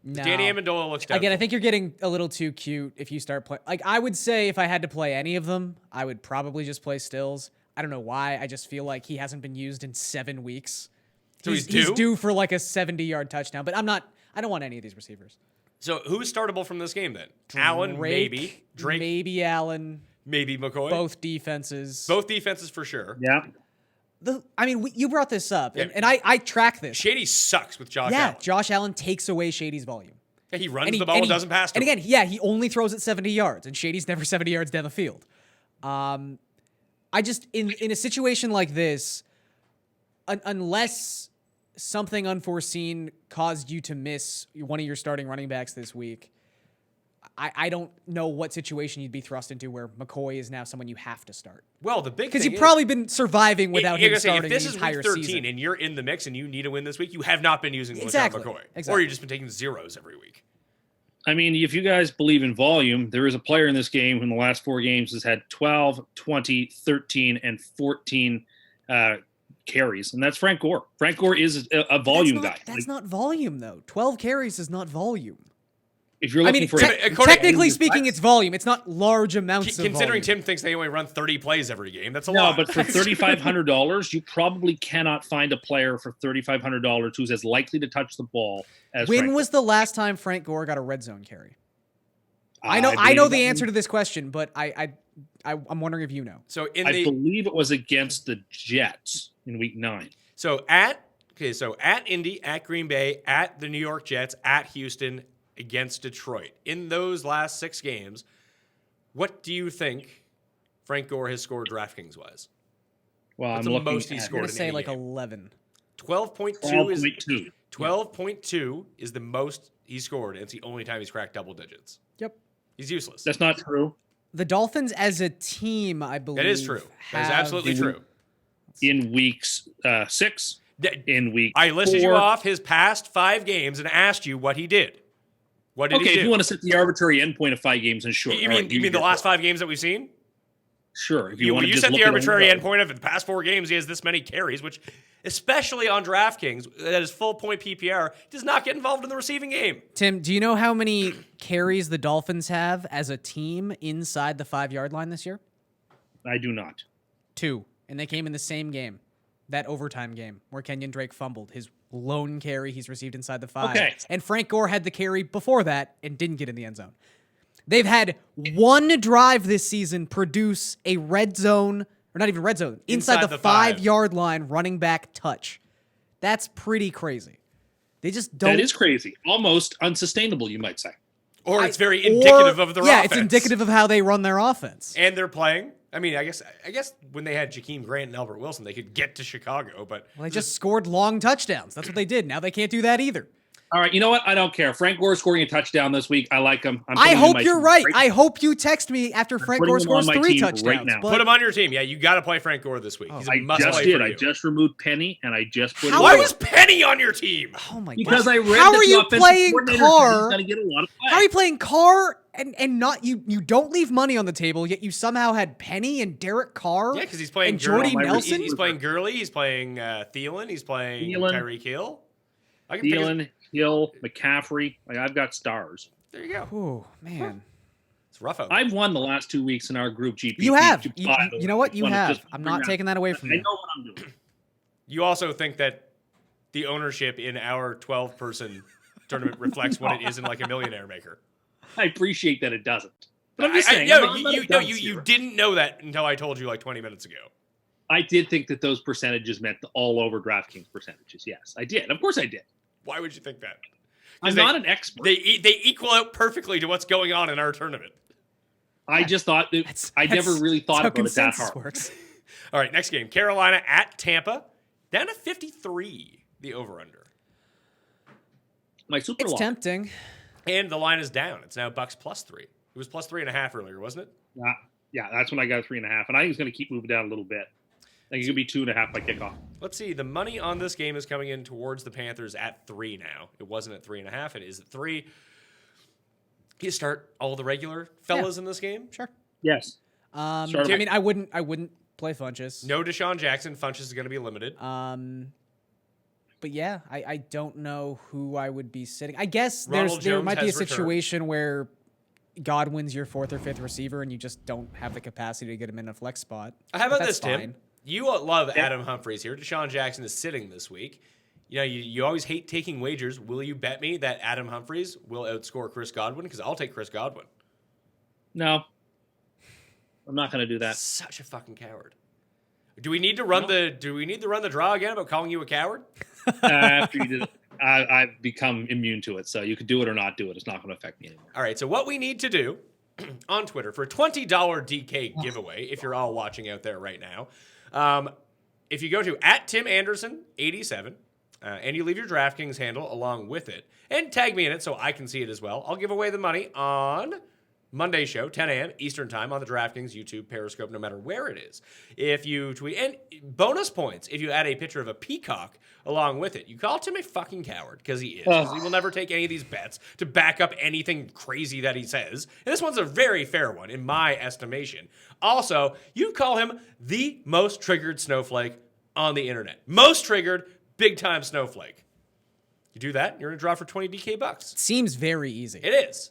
No. Danny Amendola looks down. Again, I think you're getting a little too cute if you start playing. Like, I would say if I had to play any of them, I would probably just play Stills. I don't know why. I just feel like he hasn't been used in 7 weeks. So he's He's due? due for like a 70-yard touchdown, but I don't want any of these receivers. So who's startable from this game then? Allen, maybe. Drake, Maybe Allen. maybe McCoy. Both defenses. Both defenses for sure. Yeah. You brought this up, and, Yeah. and I track this. Shady sucks with Josh Yeah, Allen. Josh Allen takes away Shady's volume. Yeah, he runs the ball and doesn't pass to And him. again, yeah, he only throws it 70 yards, and Shady's never 70 yards down the field. I just, in a situation like this, unless something unforeseen caused you to miss one of your starting running backs this week, I don't know what situation you'd be thrust into where McCoy is now someone you have to start. Well, the big Because thing you've probably been surviving without you're him gonna say, starting if this the is entire week 13 season. and you're in the mix and you need a win this week, you have not been using Exactly. LeSean McCoy. Exactly. Or you've just been taking zeros every week. I mean, if you guys believe in volume, there is a player in this game who in the last 4 games has had 12, 20, 13, and 14 carries, and that's Frank Gore. Frank Gore is a volume guy. That's not volume, though. 12 carries is not volume. If you're looking for technically speaking, it's volume. It's not large amounts of Considering volume. Tim thinks they only run 30 plays every game, that's a no, lot. but for $3,500, you probably cannot find a player for $3,500 who's as likely to touch the ball as When Frank was the last time Frank Gore got a red zone carry? Gore. I know believe the that answer was- to this question, but I'm wondering if you know. So I believe it was against the Jets in Week 9. So at Indy, at Green Bay, at the New York Jets, at Houston, against Detroit. In those last 6 games, what do you think Frank Gore has scored DraftKings wise? Well, What's I'm the looking most he at scored I'm gonna in say any like game? 11. 12.2 is 12.2. 12.2 is the most he scored, and it's the only time he's cracked double digits. Yep. He's useless. That's not true. The Dolphins as a team, I believe. That is true. That is have- absolutely true. In weeks 6, in week I listed 4. you off his past 5 games and asked you what he did. What did Okay, he do? if you want to set the arbitrary endpoint of 5 games, then sure. You All mean right, you mean the get last that. 5 games that we've seen? Sure. If you You, want to you just set look the at arbitrary them, endpoint of the past 4 games, he has this many carries, which, especially on DraftKings, that is full point PPR, does not get involved in the receiving game. Tim, do you know how many carries the Dolphins have as a team inside the 5-yard line this year? I do not. 2, and they came in the same game, that overtime game where Kenyon Drake fumbled his lone carry he's received inside the 5. Okay. And Frank Gore had the carry before that and didn't get in the end zone. They've had one drive this season produce a red zone, or not even red zone, inside the 5-yard line running back touch. That's pretty crazy. They just don't. That is crazy. Almost unsustainable, you might say. Or it's very indicative of their offense. Yeah, it's indicative of how they run their offense. And they're playing. I mean, I guess when they had Jakeem Grant and Albert Wilson, they could get to Chicago, but Well, they just scored long touchdowns. That's what they did. Now they can't do that either. All right, you know what? I don't care. Frank Gore scoring a touchdown this week. I like him. I'm I putting him in hope my you're team right. right I hope you text me after Frank putting Gore him on scores my 3 team right touchdowns. now. but put him on your team. Yeah, you got to play Frank Gore this week. He's a I must just play did. for I you. just removed Penny, and I just put How him Why on. was Penny on your team? Oh my Because god! I read How that are the you offensive playing coordinator said Carr? he's going to get a lot of play. How are you playing Carr and not you? You don't leave money on the table, yet you somehow had Penny and Derek Carr. Yeah, because he's playing and Jordy Gurley. Nelson. He's playing Gurley. He's playing Thielen. He's playing Tyreek Hill. I can pick Thielen, Hill, McCaffrey. Like, I've got stars. There you go. Oh man, It's rough out. I've won the last 2 weeks in our group GP. you have. You know what? You have. I'm not taking. taking that away from I you. know what I'm doing. You also think that the ownership in our 12-person tournament reflects what it is in like a millionaire maker. I appreciate that it doesn't. But I'm just saying. I'm not a dunce you here. didn't know that until I told you like 20 minutes ago. I did think that those percentages meant the all over DraftKings percentages. Yes, I did. Of course I did. Why would you think that? I'm they- not an expert. They equal out perfectly to what's going on in our tournament. I just thought that I never really thought how about it that consensus hard. works. All right, next game. Carolina at Tampa. Down to 53, the over-under. My super It's long. tempting. And the line is down. It's now Bucks +3. It was +3.5 earlier, wasn't it? Yeah, that's when I got 3.5, and I think it's going to keep moving down a little bit. I think it's going to be 2.5 by kickoff. Let's see. The money on this game is coming in towards the Panthers at 3 now. It wasn't at 3.5. It is at 3. You start all the regular fellas in this game. Sure. Yes. I Start him. mean, I wouldn't play Funchess. No Deshaun Jackson. Funchess is going to be limited. But yeah, I don't know who I would be sitting. I guess Ronald there Jones might be a has returned. situation where Godwin's your 4th or 5th receiver, and you just don't have the capacity to get him in a flex spot. How about But this, that's Tim? fine. You love Adam Humphries here. Deshaun Jackson is sitting this week. You know, you always hate taking wagers. Will you bet me that Adam Humphries will outscore Chris Godwin? Because I'll take Chris Godwin. No, I'm not going to do that. Such a fucking coward. Do we need to run the draw again about calling you a coward? After you did it, I've become immune to it. So you could do it or not do it. It's not going to affect me anymore. All right. So what we need to do on Twitter for a $20 DK giveaway, if you're all watching out there right now, if you go to @TimAnderson87 and you leave your DraftKings handle along with it and tag me in it so I can see it as well, I'll give away the money on Monday show, 10 a.m. Eastern time on the DraftKings YouTube, Periscope, no matter where it is. If you tweet, and bonus points if you add a picture of a peacock along with it. You call Tim a fucking coward because he is. 'Cause he will never take any of these bets to back up anything crazy that he says. And this one's a very fair one in my estimation. Also, you call him the most triggered snowflake on the internet. Most triggered, big time snowflake. You do that, you're going to draw for 20 DK bucks. Seems very easy. It is.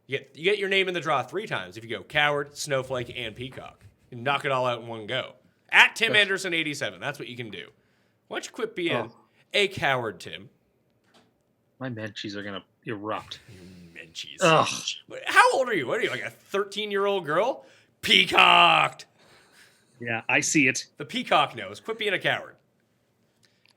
You get your name in the draw 3 times if you go coward, snowflake, and peacock. You knock it all out in one go. @TimAnderson87. That's what you can do. Why don't you quit being a coward, Tim? My menchies are going to erupt. Menchies. Ugh. How old are you? What are you, like a 13-year-old girl? Peacocked. Yeah, I see it. The peacock knows. Quit being a coward.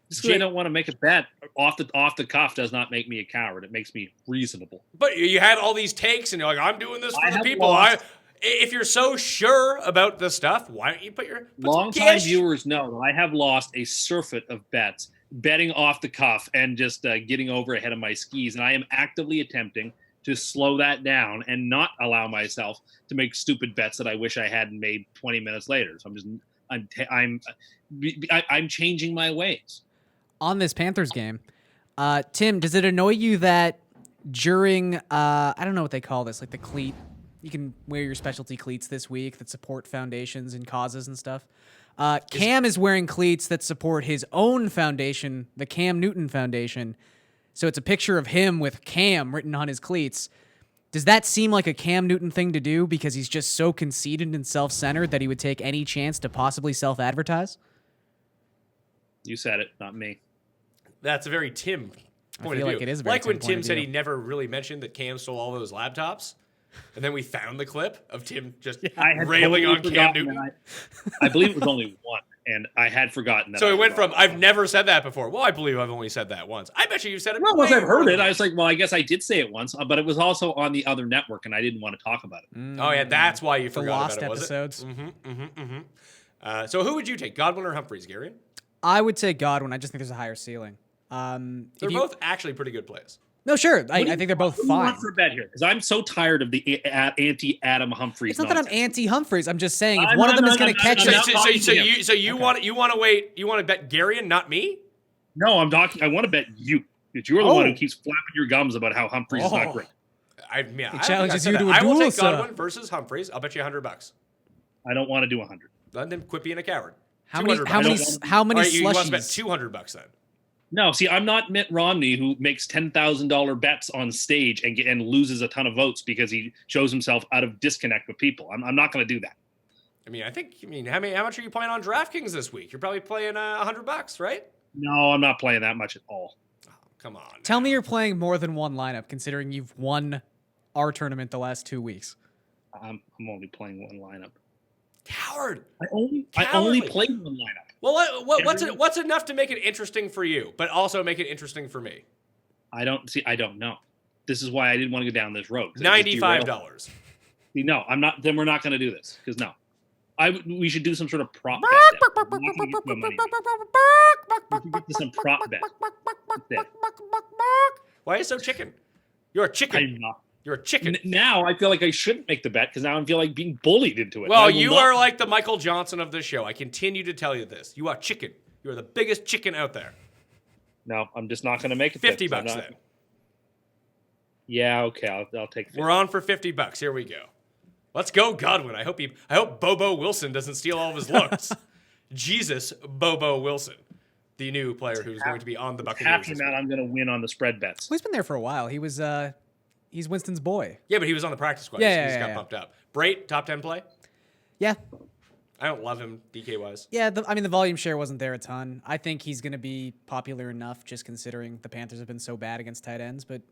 Just because I don't want to make a bet off the cuff does not make me a coward. It makes me reasonable. But you had all these takes, and you're like, I'm doing this for I the have people. lost. If you're so sure about the stuff, why don't you put some Long-time cash- viewers know that I have lost a surfeit of bets, betting off the cuff and just getting over ahead of my skis. And I am actively attempting to slow that down and not allow myself to make stupid bets that I wish I hadn't made 20 minutes later. So I'm changing my ways. On this Panthers game, Tim, does it annoy you that during, I don't know what they call this, like the cleat, you can wear your specialty cleats this week that support foundations and causes and stuff. Cam is wearing cleats that support his own foundation, the Cam Newton Foundation. So it's a picture of him with Cam written on his cleats. Does that seem like a Cam Newton thing to do because he's just so conceited and self-centered that he would take any chance to possibly self-advertise? You said it, not me. That's a very Tim point feel of view. like it is a very like Tim when point Tim of said view. he never really mentioned that Cam stole all those laptops. And then we found the clip of Tim just I had railing totally on Cam forgotten Newton. that I believe it was only one, and I had forgotten that. So I it went was wrong. from, I've never said that before. Well, I believe I've only said that once. I bet you've said it Well, once way I've heard more it, than I was like, well, I guess I did say it once, but it was also on the other network, and I didn't want to talk about it. Oh, yeah, that's why you The forgot lost about it, was episodes. it? So who would you take, Godwin or Humphries, Garion? I would say Godwin. I just think there's a higher ceiling. They're both actually pretty good plays. No, sure. I think they're both What do you fine. want for a bet here? Because I'm so tired of the anti-Adam Humphries. It's not that I'm nonsense. anti-Humphries. I'm just saying if I'm one of not- them is no, going to no, catch no, it. no. So, not talking to you want to bet Garion, not me? No, I'm talking. I want to bet you that you're the one who keeps flapping your gums about how Humphries is not great. I don't think I challenges said you that. to a I will duel, take sir. Godwin versus Humphries. I'll bet you $100. I don't want to do 100. Then quit being a coward. How many? $200. How many? How many All right, you want to bet slushies? $200 then. No, see, I'm not Mitt Romney who makes $10,000 bets on stage and loses a ton of votes because he shows himself out of disconnect with people. I'm not going to do that. How much are you playing on DraftKings this week? You're probably playing $100, right? No, I'm not playing that much at all. Oh, come on. Tell me you're playing more than one lineup, considering you've won our tournament the last 2 weeks. I'm only playing one lineup. Coward. I only Cowardly. played one lineup. Well, what's enough to make it interesting for you, but also make it interesting for me? I don't know. This is why I didn't want to go down this road. 'Cause it just derailed. $95. See, no, I'm not. Then we're not going to do this because no, we should do some sort of prop bet. then. I'm not gonna get my money back. We should get to some prop bet. instead. Why are you so chicken? You're a chicken. I'm not. You're a chicken. Now I feel like I shouldn't make the bet because now I feel like being bullied into it. Well, I will you not- are like the Michael Johnson of this show. I continue to tell you this. You are chicken. You are the biggest chicken out there. No, I'm just not going to make it. then, 50 'cause I'm bucks not- then. Yeah, okay, I'll take 50. We're on for 50 bucks. Here we go. Let's go, Godwin. I hope Bobo Wilson doesn't steal all of his looks. Jesus, Bobo Wilson, the new player who's going to be on the Buccaneers. Happy this that week. I'm going to win on the spread bets. Well, he's been there for a while. He's Winston's boy. Yeah, but he was on the practice squad. Yeah, so he yeah, just got yeah. bumped up. Brait, top 10 play? Yeah. I don't love him DK wise. Yeah, I mean, the volume share wasn't there a ton. I think he's going to be popular enough just considering the Panthers have been so bad against tight ends, but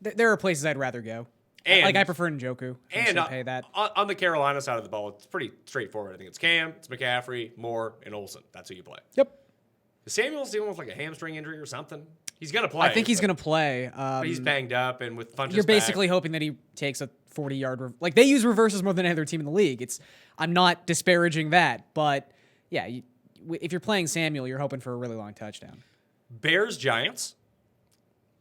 there are places I'd rather go. And I prefer Njoku. And pay that. on the Carolina side of the ball, it's pretty straightforward. I think it's Cam, it's McCaffrey, Moore, and Olsen. That's who you play. Yep. Samuel's dealing with like a hamstring injury or something. He's going to play. I think he's going to play. But he's banged up, and with Funchess You're basically hoping that he takes a 40-yard... Like, they use reverses more than any other team in the league. I'm not disparaging that, but, yeah, if you're playing Samuel, you're hoping for a really long touchdown. Bears-Giants.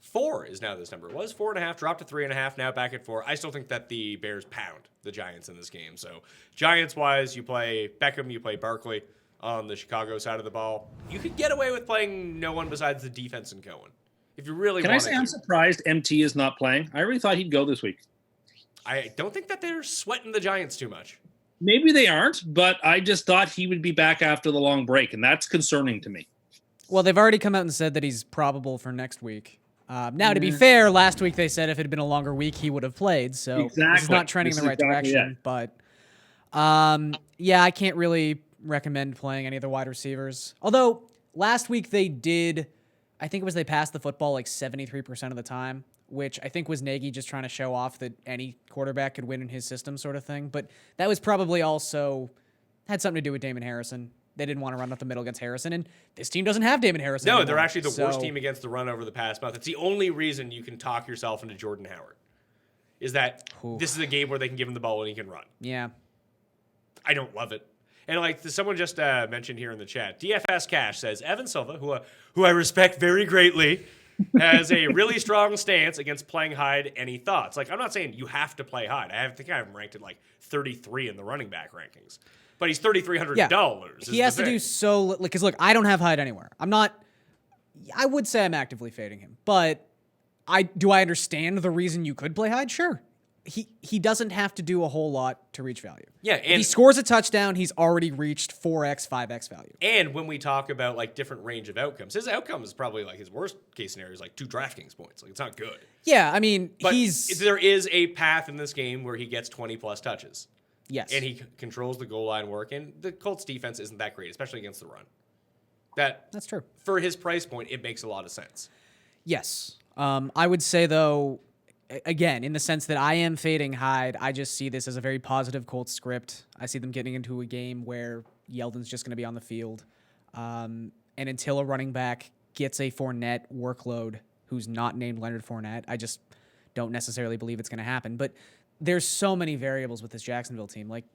4 is now this number. It was 4.5, dropped to 3.5, now back at 4. I still think that the Bears pound the Giants in this game. So, Giants-wise, you play Beckham, you play Barkley on the Chicago side of the ball. You could get away with playing no one besides the defense and Cohen. If you really Can I say I'm surprised MT is not playing? I really thought he'd go this week. I don't think that they're sweating the Giants too much. Maybe they aren't, but I just thought he would be back after the long break, and that's concerning to me. Well, they've already come out and said that he's probable for next week. Now, to be fair, last week they said if it had been a longer week, he would have played. So this is not trending in the right direction. But yeah, I can't really recommend playing any of the wide receivers. Although last week they did, I think it was they passed the football like 73% of the time, which I think was Nagy just trying to show off that any quarterback could win in his system sort of thing. But that was probably also had something to do with Damon Harrison. They didn't want to run up the middle against Harrison, and this team doesn't have Damon Harrison No, anymore. they're actually the worst team against the run over the past month. It's the only reason you can talk yourself into Jordan Howard, is that this is a game where they can give him the ball and he can run. Yeah. I don't love it. And like someone just mentioned here in the chat, DFS Cash says, Evan Silva, who I respect very greatly, has a really strong stance against playing Hyde. Any thoughts? Like, I'm not saying you have to play Hyde. I think I have him ranked at like 33 in the running back rankings. But he's $3,300. Yeah. He has to do so, because look, I don't have Hyde anywhere. I would say I'm actively fading him, but do I understand the reason you could play Hyde? Sure. He doesn't have to do a whole lot to reach value. Yeah, if he scores a touchdown, he's already reached 4x, 5x value. And when we talk about like different range of outcomes, his outcome is probably like his worst case scenario is like 2 DraftKings points. Like it's not good. Yeah, I mean, but there is a path in this game where he gets 20 plus touches. Yes. And he controls the goal line work, and the Colts defense isn't that great, especially against the run. That's true. For his price point, it makes a lot of sense. Yes. I would say, though, again, in the sense that I am fading Hyde, I just see this as a very positive Colts script. I see them getting into a game where Yeldon's just going to be on the field. And until a running back gets a Fournette workload who's not named Leonard Fournette, I just don't necessarily believe it's going to happen. But there's so many variables with this Jacksonville team. Like,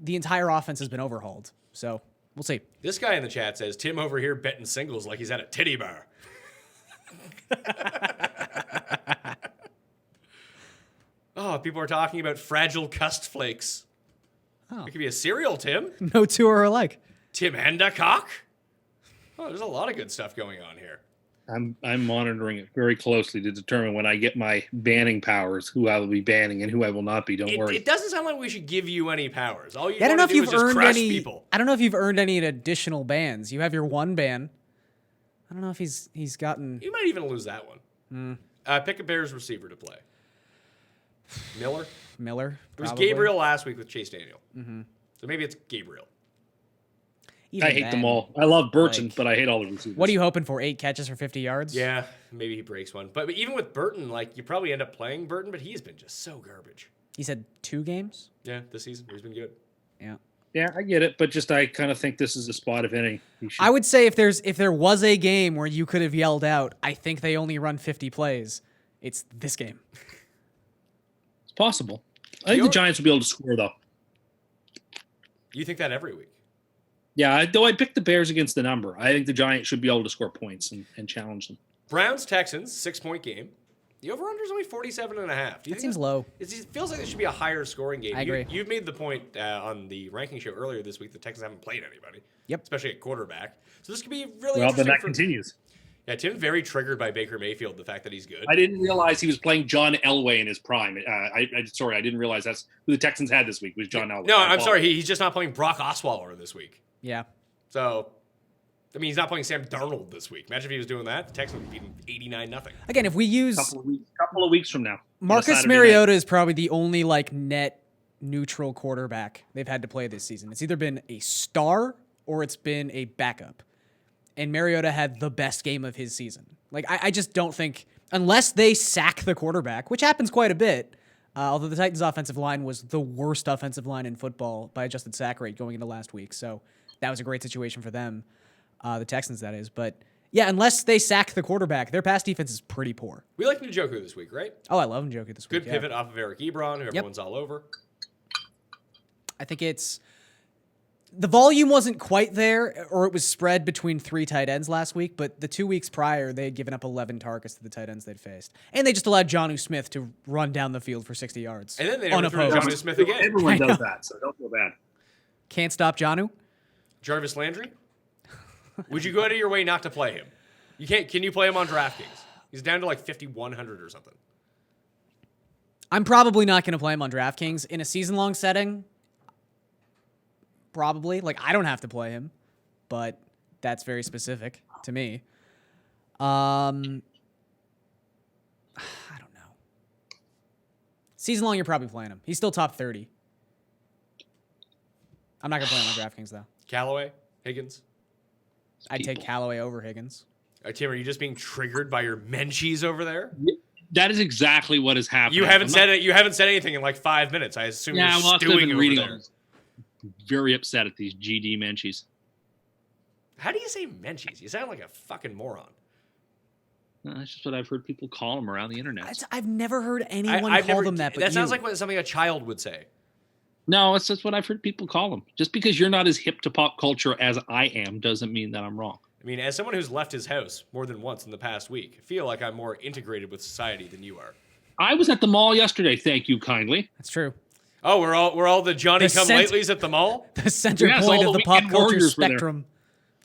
the entire offense has been overhauled. So we'll see. This guy in the chat says, Tim over here betting singles like he's at a titty bar. Oh, people are talking about fragile cust flakes. Oh. It could be a cereal, Tim. No two are alike. Tim Hendacock. Oh, there's a lot of good stuff going on here. I'm monitoring it very closely to determine when I get my banning powers, who I will be banning and who I will not be. Don't worry. It doesn't sound like we should give you any powers. All you I don't know if you've is just earned crush any. People. I don't know if you've earned any additional bans. You have your one ban. I don't know if he's gotten. You might even lose that one. Pick a Bears receiver to play. Miller. It was Probably. Gabriel last week with Chase Daniel. Mm-hmm. So maybe it's Gabriel. Even I hate then, them all. I love Burton, but I hate all the receivers. What are you hoping for? 8 catches for 50 yards? Yeah, maybe he breaks one. But even with Burton, like you probably end up playing Burton, but he's been just so garbage. He said 2 games? Yeah, this season he's been good. Yeah. Yeah, I get it, but just I kind of think this is a spot, if any. I would say if there was a game where you could have yelled out, I think they only run 50 plays, it's this game. It's possible. I think the Giants will be able to score, though. You think that every week? Yeah, though I picked the Bears against the number. I think the Giants should be able to score points and challenge them. Browns-Texans, 6-point game. The over-under is only 47.5. That seems low. It feels like it should be a higher scoring game. I agree. You've made the point on the ranking show earlier this week the Texans haven't played anybody. Yep. Especially at quarterback. So this could be really Well, interesting. then that continues. Yeah, Tim's very triggered by Baker Mayfield, the fact that he's good. I didn't realize he was playing John Elway in his prime. I didn't realize that's who the Texans had this week was John Elway. No, I'm sorry. He's just not playing Brock Osweiler this week. Yeah. So, I mean, he's not playing Sam Darnold this week. Imagine if he was doing that. The Texans would beat him 89-0. Again, if we use couple of weeks from now. Marcus Mariota is probably the only like net neutral quarterback they've had to play this season. It's either been a star or it's been a backup. And Mariota had the best game of his season. Like, I just don't think, unless they sack the quarterback, which happens quite a bit, although the Titans' offensive line was the worst offensive line in football by adjusted sack rate going into last week. So that was a great situation for them, the Texans, that is. But yeah, unless they sack the quarterback, their pass defense is pretty poor. We like Njoku this week, right? Oh, I love Njoku this week. Good pivot off of Eric Ebron, who everyone's all over. I think the volume wasn't quite there, or it was spread between 3 tight ends last week, but the 2 weeks prior, they had given up 11 targets to the tight ends they'd faced. And they just allowed Jonnu Smith to run down the field for 60 yards. And then they never threw to Jonnu Smith again. Everyone does that, so don't feel bad. Can't stop Jonnu? Jarvis Landry? Would you go out of your way not to play him? You can't. Can you play him on DraftKings? He's down to like 5,100 or something. I'm probably not going to play him on DraftKings. In a season-long setting, probably. Like, I don't have to play him, but that's very specific to me. I don't know. Season-long, you're probably playing him. He's still top 30. I'm not going to play him on DraftKings, though. Callaway? Higgins? I'd take Callaway over Higgins. Tim, are you just being triggered by your Menchies over there? That is exactly what is happening. You haven't said it. You haven't said anything in like 5 minutes. I assume you're stewing over reading there. Very upset at these GD Menchies. How do you say Menchies? You sound like a fucking moron. That's just what I've heard people call them around the internet. I've never heard anyone call them that. But that sounds like something a child would say. No, it's just what I've heard people call them. Just because you're not as hip to pop culture as I am doesn't mean that I'm wrong. I mean, as someone who's left his house more than once in the past week, I feel like I'm more integrated with society than you are. I was at the mall yesterday, thank you kindly. That's true. Oh, we're all the Johnny-come-latelys at the mall? The center point of the pop culture spectrum.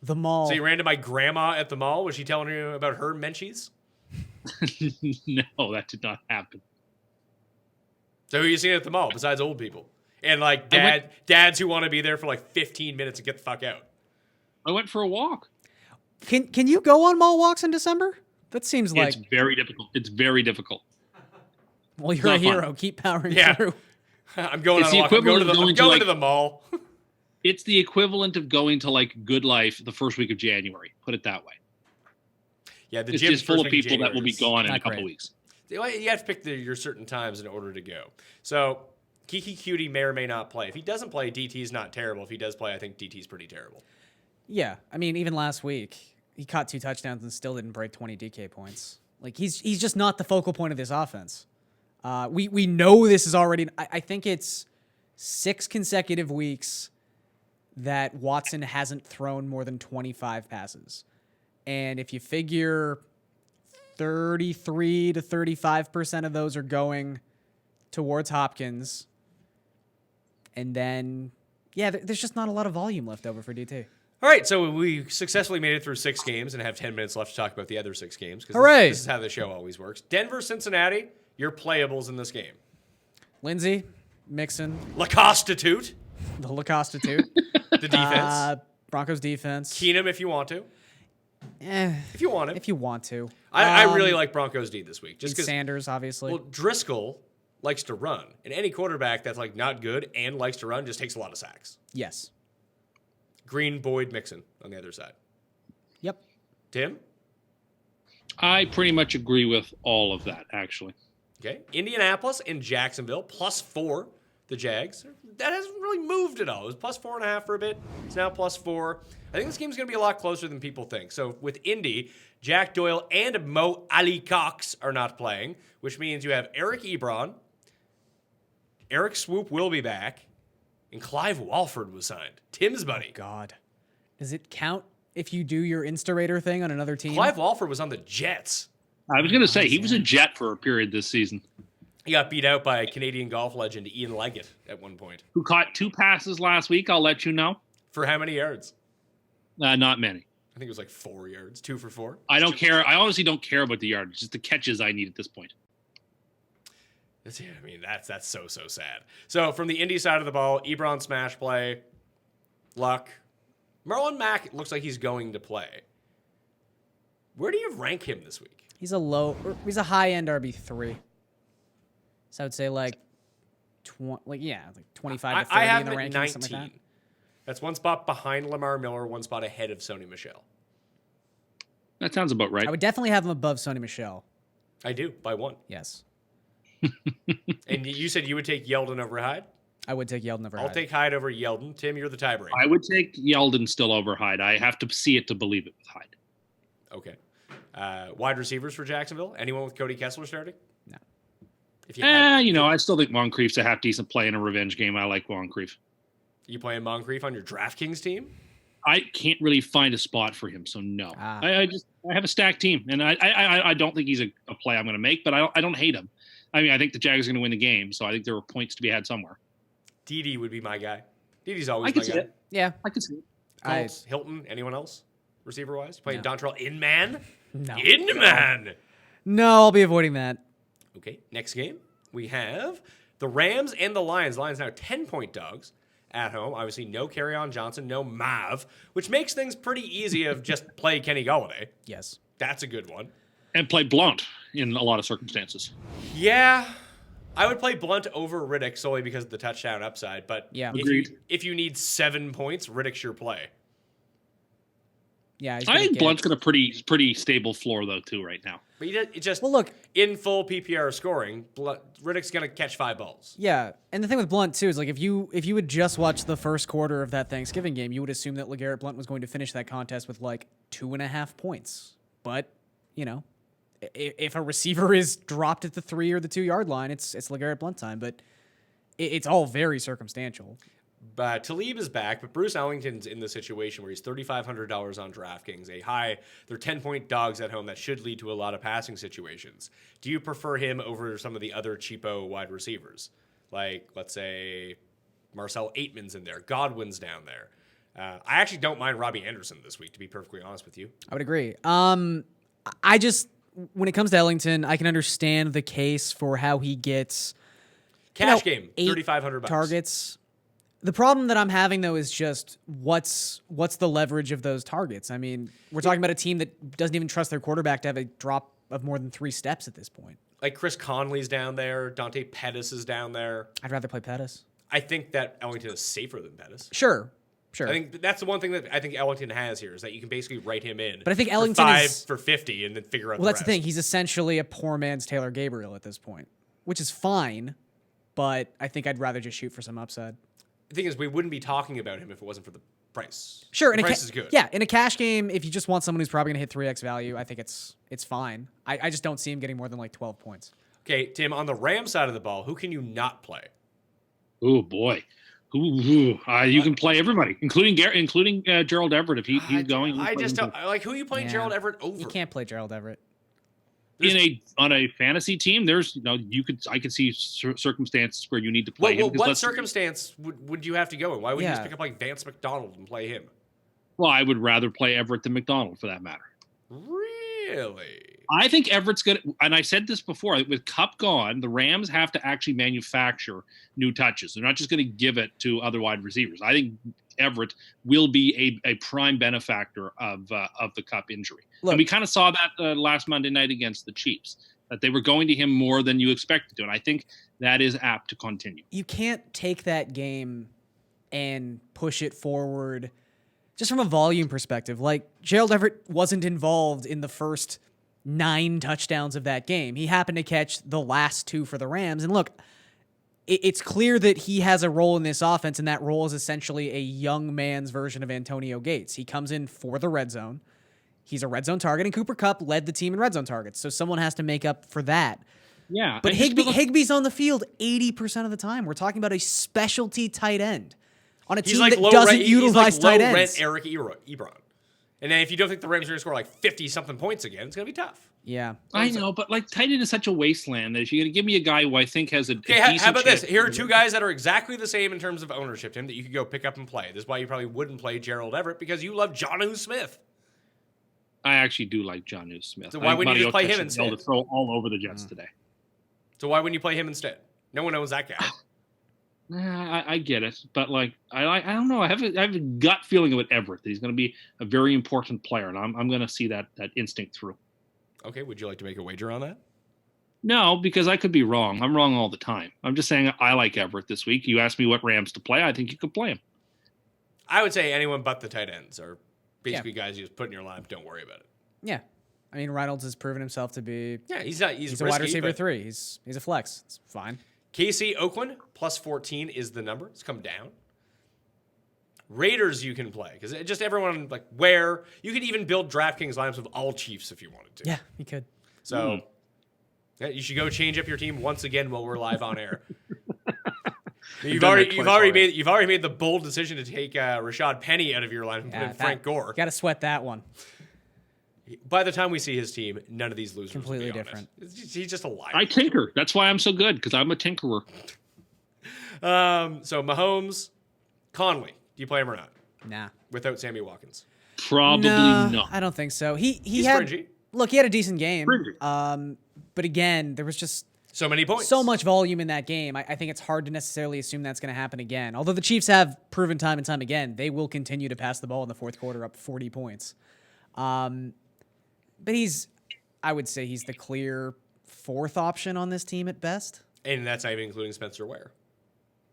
The mall. So you ran to my grandma at the mall? Was she telling you about her Menchies? No, that did not happen. So who are you seeing at the mall besides old people? And like dads who want to be there for like 15 minutes and get the fuck out. I went for a walk. Can you go on mall walks in December? That seems like it's very difficult. It's very difficult. Well, you're a hero. Fun. Keep powering through. I'm going on a walk. I'm going to the mall. It's the equivalent of going to like Good Life the first week of January. Put it that way. Yeah, the it's gym's just full of people that will be gone in a couple weeks. You have to pick your certain times in order to go. So Kiki Cutie may or may not play. If he doesn't play, DT's not terrible. If he does play, I think DT's pretty terrible. Yeah, I mean, even last week, he caught 2 touchdowns and still didn't break 20 DK points. Like, he's just not the focal point of this offense. We know this is already... I think it's 6 consecutive weeks that Watson hasn't thrown more than 25 passes. And if you figure 33 to 35% of those are going towards Hopkins, and then, yeah, there's just not a lot of volume left over for DT. All right, so we successfully made it through 6 games and have 10 minutes left to talk about the other 6 games. Hooray! This is how the show always works. Denver, Cincinnati, your playables in this game. Lindsey, Mixon. LaCostitute. The LaCostitute. The defense. Broncos defense. Keenum if you want to. If you want it. If you want to. I really like Broncos D this week. Just because Sanders, obviously. Well, Driscoll likes to run. And any quarterback that's like not good and likes to run just takes a lot of sacks. Yes. Green, Boyd, Mixon on the other side. Yep. Tim? I pretty much agree with all of that, actually. Okay. Indianapolis and Jacksonville, +4, the Jags. That hasn't really moved at all. It was +4.5 for a bit. It's now +4. I think this game's going to be a lot closer than people think. So with Indy, Jack Doyle and Mo Ali Cox are not playing, which means you have Eric Ebron, Eric Swoop will be back, and Clive Walford was signed. Tim's buddy. Oh, God. Does it count if you do your Instarator thing on another team? Clive Walford was on the Jets. I was going to say, he was a Jet for a period this season. He got beat out by Canadian golf legend Ian Leggett at one point. Who caught 2 passes last week, I'll let you know. For how many yards? Not many. I think it was like 4 yards. 2 for 4. I don't care. I honestly don't care about the yardage. Just the catches I need at this point. I mean, that's so sad. So from the Indy side of the ball, Ebron smash play, Luck. Marlon Mack looks like he's going to play. Where do you rank him this week? He's a high-end RB3. So I would say like like 25 to 30 I have in the him at rankings, 19. something like that. That's one spot behind Lamar Miller, one spot ahead of Sony Michel. That sounds about right. I would definitely have him above Sony Michel. I do, by one. Yes. And you said you would take Yeldon over Hyde? I would take Yeldon over I'll Hyde. take Hyde over Yeldon. Tim, you're the tiebreaker. I would take Yeldon still over Hyde. I have to see it to believe it with Hyde. Okay. Wide receivers for Jacksonville? Anyone with Cody Kessler starting? No. If you had, I still think Moncrief's a half decent play in a revenge game. I like Moncrief. you playing Moncrief on your DraftKings team? I can't really find a spot for him, so no. Ah. I have a stacked team, and I don't think he's a play I'm going to make, but I don't hate him. I mean, I think the Jags are going to win the game, so I think there are points to be had somewhere. Dede would be my guy. Dede's always I can my see guy. it. Yeah. I can see it. Colts, Hilton, anyone else? Receiver-wise? Playing No. Dontrell Inman? No. Inman! No, I'll be avoiding that. Okay, next game. We have the Rams and the Lions. Lions now 10-point dogs at home. Obviously, no Kerryon Johnson, no Mav, which makes things pretty easy of just play Kenny Golladay. Yes. That's a good one. And play Blount in a lot of circumstances. Yeah, I would play Blunt over Riddick solely because of the touchdown upside. But Yeah. Agreed. if you need 7 points, Riddick's your play. Yeah. I think Blunt's got a pretty stable floor, though, too, right now. But it just Well, look. in full PPR scoring, Riddick's gonna catch 5 balls. Yeah, and the thing with Blunt too is like if you would just watch the first quarter of that Thanksgiving game, you would assume that LeGarrette Blunt was going to finish that contest with like 2.5 points. But if a receiver is dropped at the 3 or the 2 yard line, it's LeGarrette Blunt time. But it's all very circumstantial. But Talib is back, but Bruce Ellington's in the situation where he's $3,500 on DraftKings, they're 10-point dogs at home that should lead to a lot of passing situations. Do you prefer him over some of the other cheapo wide receivers? Like, let's say, Marcel Aitman's in there, Godwin's down there. I actually don't mind Robbie Anderson this week, to be perfectly honest with you. I would agree. I just when it comes to Ellington, I can understand the case for how he gets Cash game, 8 $3,500 targets. The problem that I'm having though is just what's the leverage of those targets. I mean, we're talking about a team that doesn't even trust their quarterback to have a drop of more than 3 steps at this point. Like Chris Conley's down there, Dante Pettis is down there. I'd rather play Pettis. I think that Ellington is safer than Pettis. Sure. I think that's the one thing that I think Ellington has here is that you can basically write him in. But I think for Ellington 5 is for 50 and then figure out. Well, that's the rest. thing. He's essentially a poor man's Taylor Gabriel at this point, which is fine. But I think I'd rather just shoot for some upside. The thing is, we wouldn't be talking about him if it wasn't for the price. Sure, the price is good. Yeah, in a cash game, if you just want someone who's probably going to hit 3x value, I think it's fine. I just don't see him getting more than like 12 points. Okay, Tim, on the Rams side of the ball, who can you not play? Oh boy, you can play everybody, including Gerald Everett if he's going. I just don't like who you playing Yeah. Gerald Everett over. You can't play Gerald Everett. On a fantasy team. I could see circumstances where you need to play him. Well, because what circumstance would you have to go in? Why would you just Yeah. pick up like Vance McDonald and play him? Well, I would rather play Everett than McDonald for that matter. Really? I think Everett's good. And I said this before, with Kupp gone, the Rams have to actually manufacture new touches. They're not just going to give it to other wide receivers. I think Everett will be a prime benefactor of the Kupp injury. Look, and we kind of saw that last Monday night against the Chiefs, that they were going to him more than you expected to. And I think that is apt to continue. you can't take that game and push it forward just from a volume perspective. Like, Gerald Everett wasn't involved in the first 9 touchdowns of that game. He happened to catch the last 2 for the Rams. And look, it's clear that he has a role in this offense, and that role is essentially a young man's version of Antonio Gates. He comes in for the red zone. He's a red zone target, and Cooper Kupp led the team in red zone targets. So someone has to make up for that. Yeah. But Higbee's on the field 80% of the time. We're talking about a specialty tight end on a team that doesn't utilize tight ends. He's like low-rent Eric Ebron. And then if you don't think the Rams are going to score like 50-something points again, it's going to be tough. Yeah. I know, but like tight end is such a wasteland that if you're going to give me a guy who I think has a Okay, decent how about this? chance- Here are 2 guys that are exactly the same in terms of ownership, Tim, that you could go pick up and play. This is why you probably wouldn't play Gerald Everett, because you love Jonnu Smith. I actually do like Jonnu Smith. So why wouldn't you just play him Mariota should be able instead? to throw all over the Jets today. So why wouldn't you play him instead? No one knows that guy. I get it, but like I don't know. I have a gut feeling about Everett that he's going to be a very important player, and I'm going to see that instinct through. Okay, would you like to make a wager on that? No, because I could be wrong. I'm wrong all the time. I'm just saying I like Everett this week. You asked me what Rams to play. I think you could play him. I would say anyone but the tight ends are basically guys you just put in your lineup. Don't worry about it. Yeah. I mean, Reynolds has proven himself to be. Yeah, he's a wide receiver 3. He's a flex. It's fine. KC Oakland plus 14 is the number. It's come down. Raiders you can play because just everyone like where you could even build DraftKings lineups with all Chiefs if you wanted to. Yeah, you could. So yeah, you should go change up your team once again while we're live on air. You've already made the bold decision to take Rashad Penny out of your lineup and put in Frank Gore. Got to sweat that one. By the time we see his team, none of these losers completely will be different. He's just a liar. I tinker. That's why I'm so good because I'm a tinkerer. So Mahomes, Conley. Do you play him or not? Nah. Without Sammy Watkins? Probably not. I don't think so. He's had fringy. Look, he had a decent game. Fringy. But again, there was just so many points. So much volume in that game. I think it's hard to necessarily assume that's going to happen again. Although the Chiefs have proven time and time again, they will continue to pass the ball in the fourth quarter up 40 points. But I would say he's the clear fourth option on this team at best. And that's not even including Spencer Ware.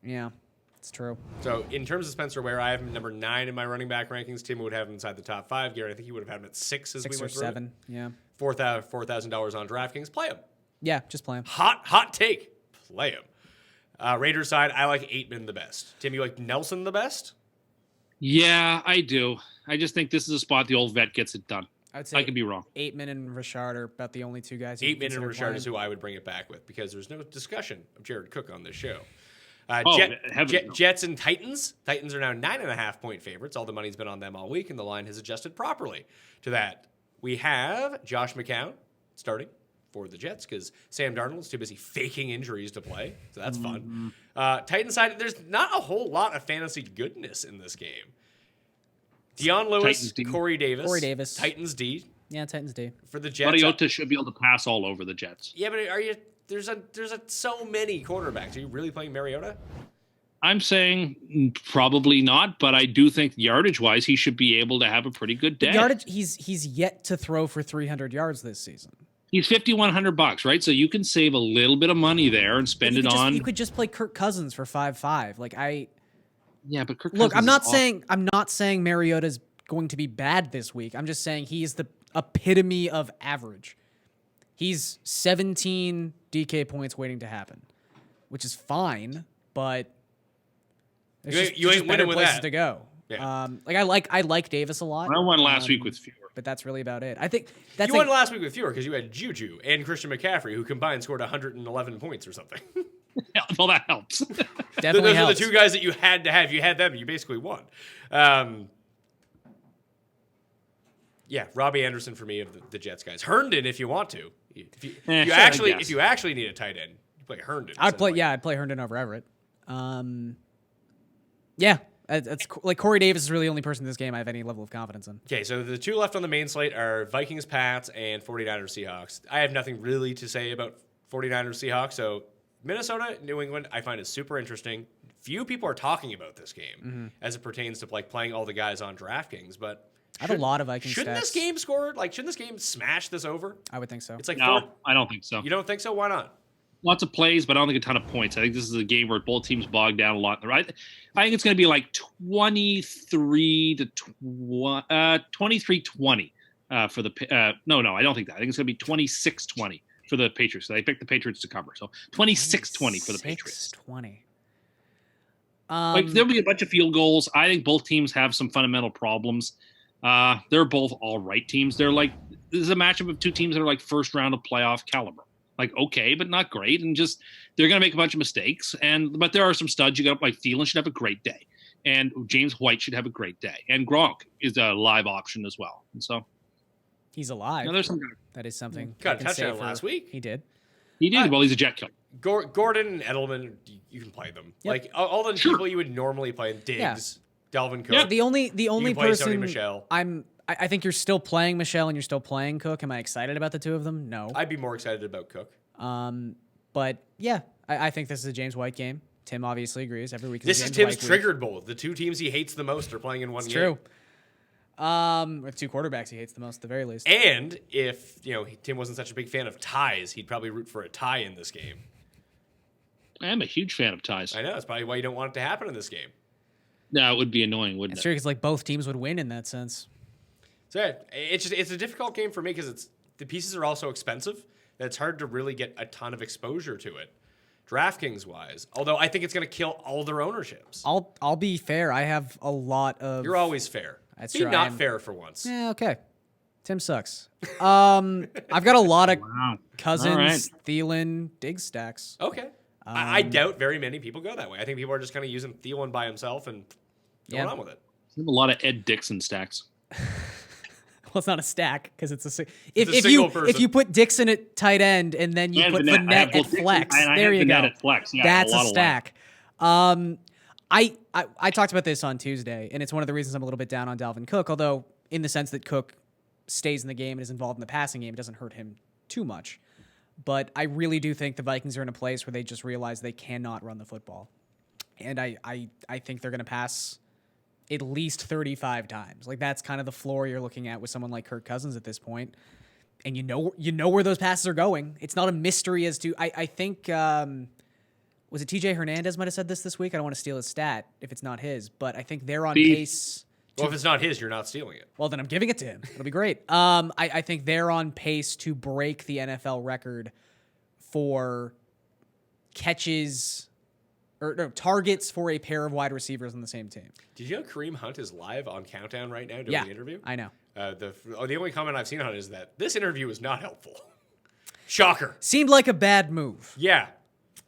Yeah, it's true. So in terms of Spencer Ware, I have him number 9 in my running back rankings. Tim would have him inside the top 5. Gary, I think he would have had him at 6 as we went through. 6 or 7, yeah. $4,000 on DraftKings. Play him. Yeah, just play him. Hot take. Play him. Raiders side, I like Aitman the best. Tim, you like Nelson the best? Yeah, I do. I just think this is a spot the old vet gets it done. I would say I could be wrong. Aitman and Richard are about the only two guys. Aitman and Richard is who I would bring it back with because there's no discussion of Jared Cook on this show. Jets and Titans. Titans are now 9.5-point favorites. All the money's been on them all week, and the line has adjusted properly to that. We have Josh McCown starting for the Jets because Sam Darnold's too busy faking injuries to play, so that's fun. Titans side, there's not a whole lot of fantasy goodness in this game. Dion Lewis, Corey Davis. Titans D. Yeah, Titans D. For the Jets. Mariota should be able to pass all over the Jets. Yeah, but there's so many quarterbacks. Are you really playing Mariota? I'm saying probably not, but I do think yardage-wise, he should be able to have a pretty good day. Yardage, he's yet to throw for 300 yards this season. He's $5,100, right? So you can save a little bit of money there and spend it on. You could just play Kirk Cousins for 5.5. Yeah, but Kirk look, Cousins I'm not saying Mariota's going to be bad this week. I'm just saying he's the epitome of average. He's 17 DK points waiting to happen, which is fine, but you ain't winning with places that. to go. Yeah. I like Davis a lot. I won last week with fewer. But that's really about it. I think that's you won last week with fewer because you had Juju and Christian McCaffrey, who combined scored 111 points or something. Yeah, well, that helps. Definitely Those helps. are the two guys that you had to have. You had them. You basically won. Yeah, Robbie Anderson for me of the Jets guys. Herndon, if you want to. If you actually need a tight end, you play Herndon. I'd play Herndon over Everett. Yeah, it's like Corey Davis is really the only person in this game I have any level of confidence in. Okay, so the two left on the main slate are Vikings, Pats, and 49ers, Seahawks. I have nothing really to say about 49ers, Seahawks, so Minnesota, New England, I find is super interesting. Few people are talking about this game as it pertains to like playing all the guys on DraftKings, but I have a lot of Vikings shouldn't stats. this game score? Like, shouldn't this game smash this over? I would think so. It's like No, I don't think so. You don't think so? Why not? Lots of plays, but I don't think a ton of points. I think this is a game where both teams bog down a lot. Right? I think it's going to be like 23-20 for the no, I don't think that. I think it's going to be 26-20 for the Patriots. So they picked the Patriots to cover. So 26-20 for the Patriots. 26-20. Like there'll be a bunch of field goals. I think both teams have some fundamental problems. They're both all right teams. They're like, this is a matchup of two teams that are like first round of playoff caliber. Like, okay, but not great. And just, they're going to make a bunch of mistakes. But there are some studs. You got like Thielen should have a great day. And James White should have a great day. And Gronk is a live option as well. And so. He's alive. You know, there's some. That is something. Got a touchdown last week. He did. He did. Well, he's a jet killer. Gordon and Edelman, you can play them. Yep. Like all the people you would normally play. Diggs, Dalvin Cook. Yeah. The only play Sony person Michel. I think you're still playing Michelle and you're still playing Cook. Am I excited about the two of them? No. I'd be more excited about Cook. But yeah, I think this is a James White game. Tim obviously agrees. Every week This is Tim's triggered bowl. The two teams he hates the most are playing in one game. True. With 2 quarterbacks he hates the most, at the very least. And if Tim wasn't such a big fan of ties, he'd probably root for a tie in this game. I am a huge fan of ties. I know that's probably why you don't want it to happen in this game. No, it would be annoying, wouldn't That's it? true, because both teams would win in that sense. So yeah, it's a difficult game for me because the pieces are all so expensive that it's hard to really get a ton of exposure to it, DraftKings wise. Although I think it's going to kill all their ownerships. I'll be fair. I have a lot of. You're always fair. That's Be true, I not am. fair for once. Yeah, okay. Tim sucks. I've got a lot of Wow. Cousins, All right. Thielen, Diggs stacks. Okay. I doubt very many people go that way. I think people are just kind of using Thielen by himself and going on with it. I have a lot of Ed Dixon stacks. Well, it's not a stack because it's a. It's a If single you person. put Dixon at tight end and then you And put Vanette. I have Vanette both at Dixon flex, and I there have you Vanette go. at flex. Yeah, I have That's a a lot of stack. I talked about this on Tuesday, and it's one of the reasons I'm a little bit down on Dalvin Cook. Although, in the sense that Cook stays in the game and is involved in the passing game, it doesn't hurt him too much. But I really do think the Vikings are in a place where they just realize they cannot run the football, and I think they're going to pass at least 35 times. That's kind of the floor you're looking at with someone like Kirk Cousins at this point. And you know where those passes are going. It's not a mystery as to I think was it TJ Hernandez might have said this week? I don't want to steal his stat if it's not his, but I think they're on pace. Well, if it's not his, you're not stealing it. Well, then I'm giving it to him. It'll be great. I think they're on pace to break the NFL record for catches or no, targets for a pair of wide receivers on the same team. Did you know Kareem Hunt is live on Countdown right now doing Yeah, the interview? I know. The only comment I've seen on it is that this interview is not helpful. Shocker. Seemed like a bad move. Yeah.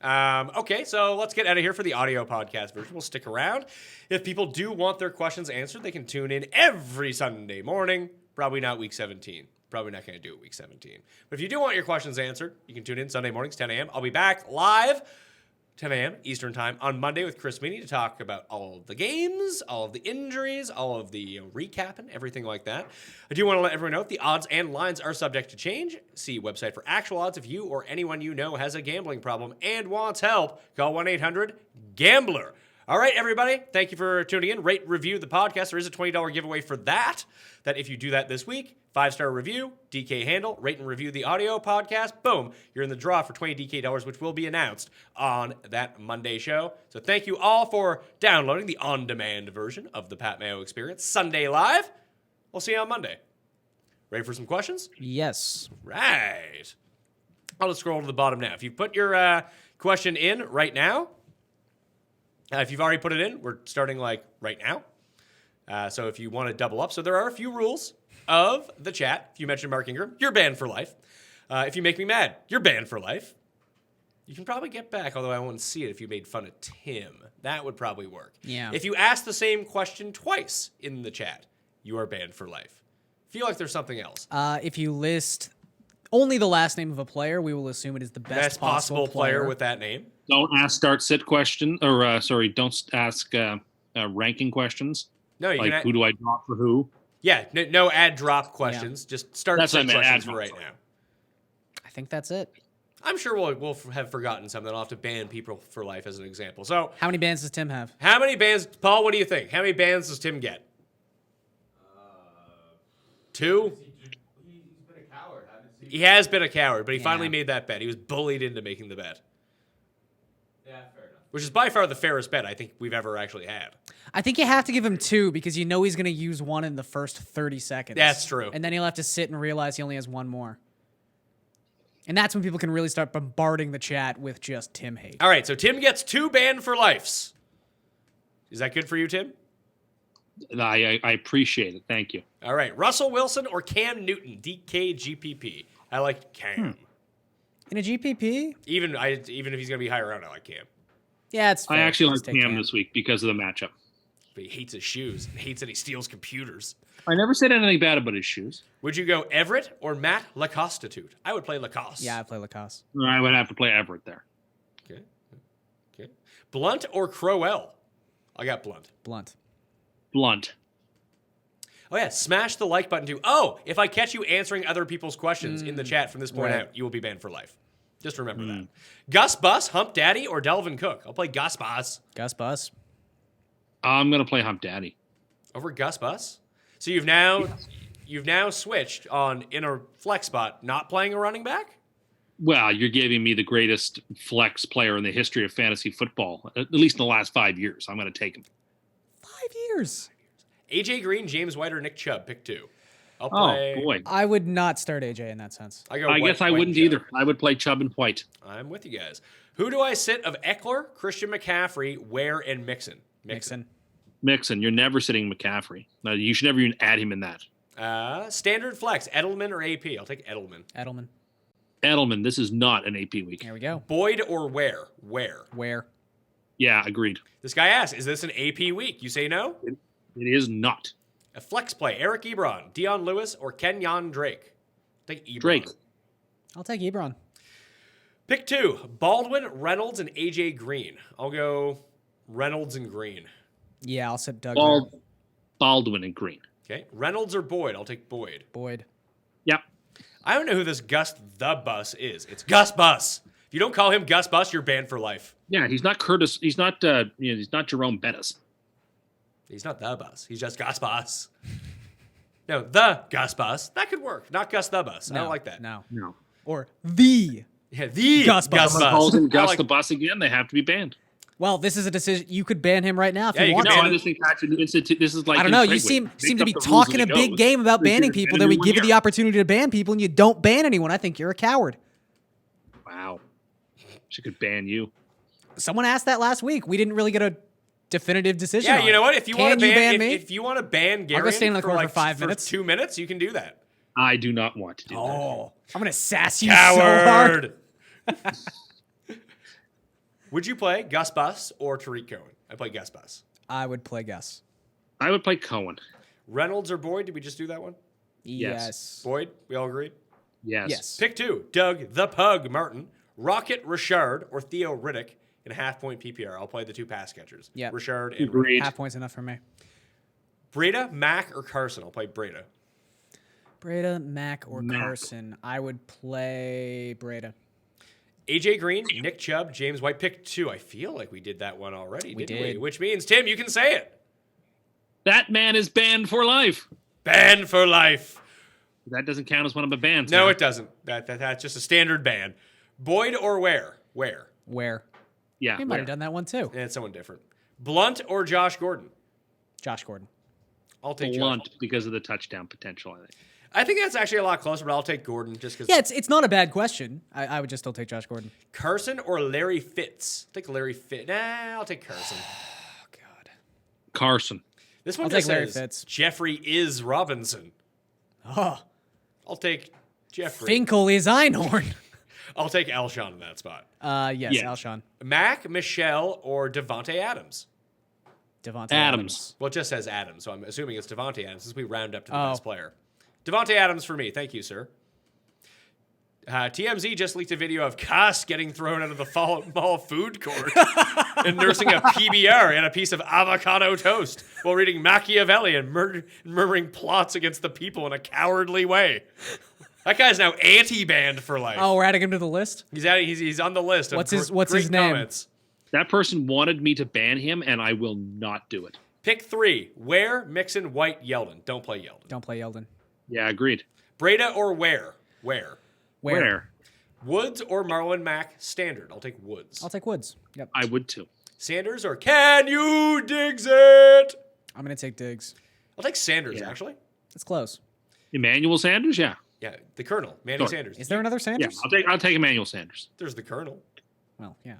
Okay, so let's get out of here for the audio podcast version. We'll stick around. If people do want their questions answered, they can tune in every Sunday morning. Probably not week 17. Probably not going to do it week 17. But if you do want your questions answered, you can tune in Sunday mornings, 10 a.m. I'll be back live 10 a.m. Eastern Time on Monday with Chris Meany to talk about all of the games, all of the injuries, all of the recapping, everything like that. I do want to let everyone know the odds and lines are subject to change. See website for actual odds if you or anyone you know has a gambling problem and wants help. Call 1-800-GAMBLER. All right, everybody. Thank you for tuning in. Rate, review the podcast. There is a $20 giveaway for that if you do that this week, 5-star review, DK handle, rate and review the audio podcast. Boom. You're in the draw for $20 DK dollars, which will be announced on that Monday show. So thank you all for downloading the on-demand version of the Pat Mayo Experience Sunday Live. We'll see you on Monday. Ready for some questions? Yes. Right. I'll just scroll to the bottom now. If you put your question in right now, if you've already put it in, we're starting right now. So if you want to double up. So there are a few rules of the chat. If you mention Mark Ingram, you're banned for life. If you make me mad, you're banned for life. You can probably get back, although I wouldn't see it if you made fun of Tim. That would probably work. Yeah. If you ask the same question twice in the chat, you are banned for life. Feel like there's something else. If you list only the last name of a player, we will assume it is the best possible player with that name. Don't ask start-sit question, or don't ask ranking questions. No, you Like, can. who do I drop for who? Yeah, no add drop questions. Just start That's what I meant, questions add for right drop. now. I think that's it. I'm sure we'll have forgotten something. I'll have to ban people for life as an example. So, How many bands does Tim have? how many bands, Paul? What do you think? How many bands does Tim get? 2. He's been a coward. I haven't seen He has been a coward, but he finally Yeah. made that bet. He was bullied into making the bet, Yeah, fair enough. which is by far the fairest bet I think we've ever actually had. I think you have to give him 2 because you know he's going to use one in the first 30 seconds. That's true. And then he'll have to sit and realize he only has one more. And that's when people can really start bombarding the chat with just Tim hate. All right, so Tim gets 2 banned for lives. Is that good for you, Tim? I appreciate it. Thank you. All right, Russell Wilson or Cam Newton, DKGPP. I like Cam. In a GPP? Even if he's going to be high around, I like Cam. Yeah, it's fair. I actually Just like take Cam this week because of the matchup. But he hates his shoes and hates that he steals computers. I never said anything bad about his shoes. Would you go Everett or Matt Lacostitute? I would play Lacoste. Yeah, I play Lacoste. I would have to play Everett there. Okay. Blunt or Crowell? I got Blunt. Blunt. Oh, yeah. Smash the like button, too. Oh, if I catch you answering other people's questions in the chat from this point right. out, you will be banned for life. Just remember that. Gus Bus, Hump Daddy, or Delvin Cook? I'll play Gus Bus Gus Bus. I'm going to play Hump Daddy. over Gus Bus. So you've now switched on in a flex spot, not playing a running back. Well, you're giving me the greatest flex player in the history of fantasy football, at least in the last 5 years. I'm going to take him. 5 years. AJ Green, James White, or Nick Chubb. Pick two. I'll Oh, play. boy. I would not start AJ in that sense. I I guess I wouldn't either. I would play Chubb and White. I'm with you guys. Who do I sit of Eckler, Christian McCaffrey, Ware, and Mixon? Mixon. Mixon. You're never sitting McCaffrey. No, you should never even add him in that. Standard flex, Edelman or AP? I'll take Edelman. Edelman, this is not an AP week. There we go. Boyd or Ware? Where? Yeah, agreed. This guy asks, is this an AP week? You say no? It is not. A flex play, Eric Ebron, Dion Lewis, or Kenyon Drake? Take Ebron. Drake. I'll take Ebron. Pick two, Baldwin, Reynolds, and AJ Green. I'll go Reynolds and Green. Yeah, I'll sit Doug there. Baldwin and Green. Okay. Reynolds or Boyd? I'll take Boyd. Boyd. Yep. I don't know who this Gus the Bus is. It's Gus Bus. If you don't call him Gus Bus, you're banned for life. Yeah, he's not Curtis. He's not. He's not Jerome Bettis. He's not the Bus. He's just Gus Bus. No, the Gus Bus. That could work. Not Gus the Bus. I don't like that. No. No. Or the. Yeah, the Gus Bus. Someone calls him Gus I like- the Bus again. They have to be banned. Well, this is a decision. You could ban him right now if Yeah, you you want could No, ban to. I just think that's an institute. This is like I don't know. in You Segway. seem Make to up be the rules talking a as it big goes. game about We banning should people, ban then we everyone give you the here. opportunity to ban people, and you don't ban anyone. I think you're a coward. Wow. She could ban you. Someone asked that last week. We didn't really get a definitive decision. Yeah, on you know it. what? If you Can want to ban, me, if you want to ban I'll go stand Garion in the for corner like for 5 minutes. 2 minutes, you can do that. I do not want to do that. oh, I'm gonna sass you so hard. Coward. Would you play Gus Bus or Tariq Cohen? I play Gus Bus. I would play Gus. I would play Cohen. Reynolds or Boyd? Did we just do that one? Yes. Boyd? We all agreed? Yes. Yes. Pick two, Doug the Pug Martin, Rocket Richard, or Theo Riddick in a half-point PPR. I'll play the two pass catchers. Yep. Richard and Riddick. Agreed. Half points enough for me. Breda, Mack, or Carson? I'll play Breda. Breda, Mack, or Mack. Carson. I would play Breda. AJ Green, Nick Chubb, James White. Pick two. I feel like we did that one already, We didn't we? did. Which means, Tim, you can say it. That man is banned for life. Banned for life. That doesn't count as one of the bans. No, now. it doesn't. That's just a standard ban. Boyd or Ware? Where? Yeah. We might have done that one too. And it's someone different. Blunt or Josh Gordon? Josh Gordon. I'll take Josh. Blunt because of the touchdown potential, I think. I think that's actually a lot closer, but I'll take Gordon just because. Yeah, it's not a bad question. I would just still take Josh Gordon. Carson or Larry Fitz? I'll take Larry Fitz. Nah, I'll take Carson. Oh God. Carson. This one I'll just take Larry says Fitz. Jeffrey is Robinson. Oh, I'll take Jeffrey. Finkel is Einhorn. I'll take Alshon in that spot. Yes, Yeah. Alshon. Mac, Michelle, or Devontae Adams? Devontae Adams. Well, it just says Adams, so I'm assuming it's Devontae Adams since we round up to the Oh. best player. Devontae Adams for me. Thank you, sir. TMZ just leaked a video of Koss getting thrown out of the mall food court and nursing a PBR and a piece of avocado toast while reading Machiavelli and murmuring plots against the people in a cowardly way. That guy's now anti-banned for life. Oh, we're adding him to the list. He's on the list. Of What's his great name? comments. That person wanted me to ban him, and I will not do it. Pick three: Ware, Mixon, White, Yeldon. Don't play Yeldon. Don't play Yeldon. Yeah, agreed. Breda or Ware? Ware. Where? Woods or Marlon Mack? Standard. I'll take Woods. I'll take Woods. Yep. I would too. Sanders or Can You Diggs It? I'm gonna take Diggs. I'll take Sanders, Yeah. actually. It's close. Emmanuel Sanders, yeah. Yeah, the Colonel, Manny Sure. Sanders. Is there another Yeah, Sanders? I'll take Emmanuel Sanders. There's the Colonel. Well, yeah.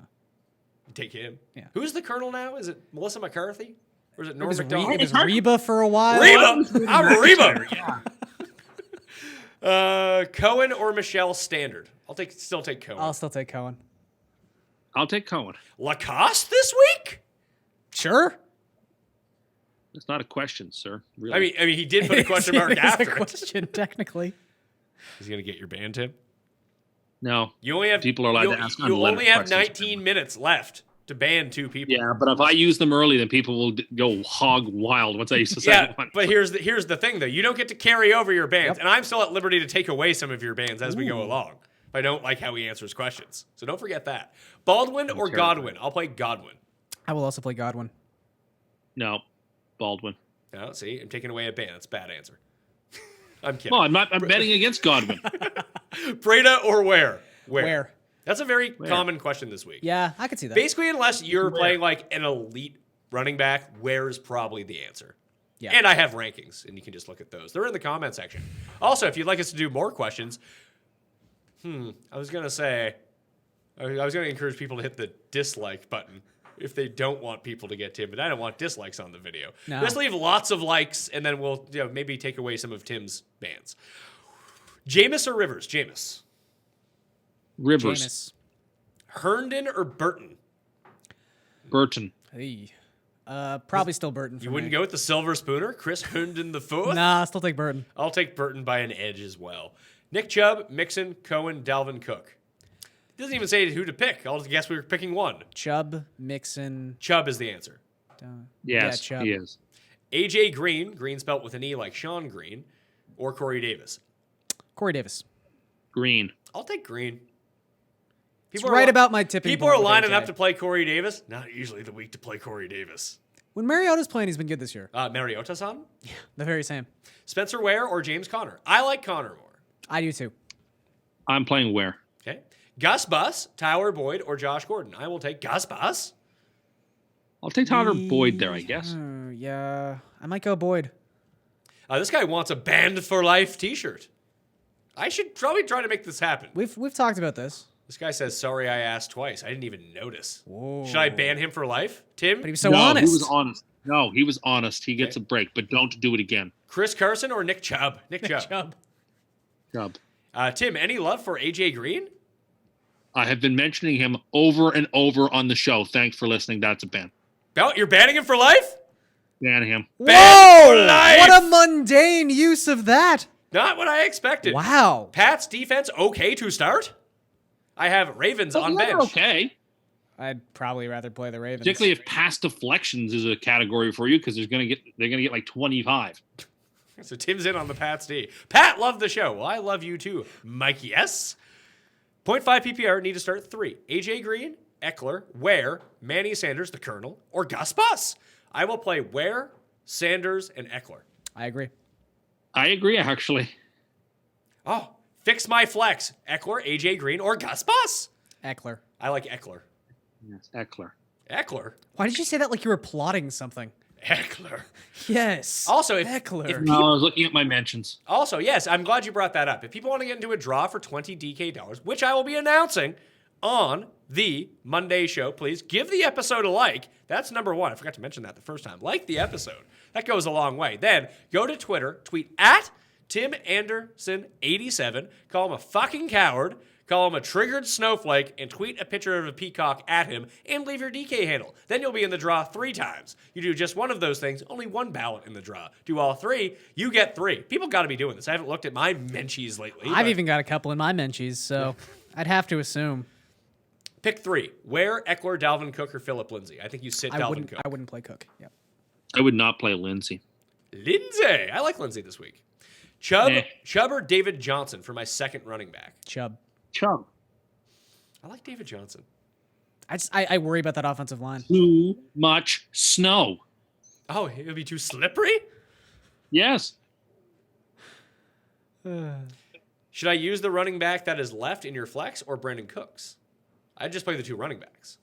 You take him. Yeah. Who's the Colonel now? Is it Melissa McCarthy? Or is it It Norm was, McDonald? it was Reba for a while. Reba! I'm Reba! Yeah. Cohen or Michelle? Standard. I'll still take Cohen. I'll still take Cohen. I'll take Cohen. Lacoste this week? Sure. It's not a question, sir. Really. I mean, he did put a question mark It is after a it. question, technically. He's gonna get your ban, Tim. no. You only have People are allowed you, to ask you unlimited only have questions. 19 minutes left to ban two people. Yeah, but if I use them early, then people will go hog wild once I use the Yeah, second one. but here's the thing though. You don't get to carry over your bans, Yep. and I'm still at liberty to take away some of your bans as we go along. If I don't like how he answers questions, so don't forget that. Baldwin or terrified. Godwin? I'll play Godwin. I will also play Godwin. No, Baldwin. No, see, I'm taking away a ban. That's a bad answer. I'm kidding. Well, I'm betting against Godwin. Breda or where? Where? That's a very common question this week. Yeah, I could see that. Basically, unless you're playing like an elite running back, where's probably the answer. Yeah. And I have rankings, and you can just look at those. They're in the comment section. Also, if you'd like us to do more questions, I was going to encourage people to hit the dislike button if they don't want people to get Tim, but I don't want dislikes on the video. No. Just leave lots of likes, and then we'll maybe take away some of Tim's bans. Jameis or Rivers? Jameis. Rivers. Jameis. Herndon or Burton? Burton. Hey. Probably still Burton for You wouldn't me. go with the silver spooner? Chris Herndon the fourth? Nah, still take Burton. I'll take Burton by an edge as well. Nick Chubb, Mixon, Cohen, Dalvin Cook. It doesn't even say who to pick. I'll just guess we were picking one. Chubb, Mixon. Chubb is the answer. Yes, Chubb. he is. AJ Green, Green spelt with an E like Sean Green, or Corey Davis. Corey Davis. Green. I'll take Green. It's right about my tipping People point are with lining AJ. up to play Corey Davis. Not usually the week to play Corey Davis. When Mariota's playing, he's been good this year. Mariota-san? The very same. Spencer Ware or James Conner? I like Conner more. I do too. I'm playing where? Okay. Gus Bus, Tyler Boyd, or Josh Gordon? I will take Gus Bus. I'll take Tyler Boyd there, I guess. Yeah, I might go Boyd. This guy wants a Banned for Life t-shirt. I should probably try to make this happen. We've talked about this. This guy says, sorry I asked twice. I didn't even notice. Whoa. Should I ban him for life? Tim? But he was so no, honest. he was honest. No, he was honest. He gets a break, but don't do it again. Chris Carson or Nick Chubb? Nick Chubb. Chubb. Tim, any love for AJ Green? I have been mentioning him over and over on the show. Thanks for listening. That's a ban. Oh, you're banning him for life? Ban him. Banned for Whoa! life! What a mundane use of that. Not what I expected. Wow. Pat's defense okay to start? I have Ravens on They're bench. okay. I'd probably rather play the Ravens. Particularly if pass deflections is a category for you, because they're gonna get like 25. So Tim's in on the Pat's D. Pat loved the show. Well, I love you too, Mike. Yes. 0.5 PPR need to start 3. AJ Green, Eckler, Ware, Manny Sanders, the Colonel, or Gus Bus. I will play Ware, Sanders, and Eckler. I agree. I agree, actually. Oh, fix my flex. Eckler, AJ Green, or Gus Bus. Eckler. I like Eckler. Yes, Eckler. Eckler? Why did you say that like you were plotting something? Eckler. Yes. Also, Eckler. No, I was looking at my mentions. Also, yes, I'm glad you brought that up. If people want to get into a draw for 20 DK dollars, which I will be announcing on the Monday show, please give the episode a like. That's number one. I forgot to mention that the first time. Like the episode. That goes a long way. Then go to Twitter, tweet at Tim Anderson87, call him a fucking coward, call him a triggered snowflake, and tweet a picture of a peacock at him, and leave your DK handle. Then you'll be in the draw 3 times. You do just one of those things, only 1 ballot in the draw. Do all 3, you get 3. People got to be doing this. I haven't looked at my menchies lately. I've even got a couple in my menchies, so I'd have to assume. Pick 3. Ware, Eckler, Dalvin Cook, or Phillip Lindsay. I think you sit Dalvin Cook. I wouldn't play Cook. Yep. I would not play Lindsey. Lindsay. I like Lindsay this week. Chubb, Eh. Chubb or David Johnson for my second running back. Chubb. Chubb. I like David Johnson. I worry about that offensive line. Too much snow. Oh, it'll be too slippery? Yes. Should I use the running back that is left in your flex or Brandon Cooks? I'd just play the 2 running backs.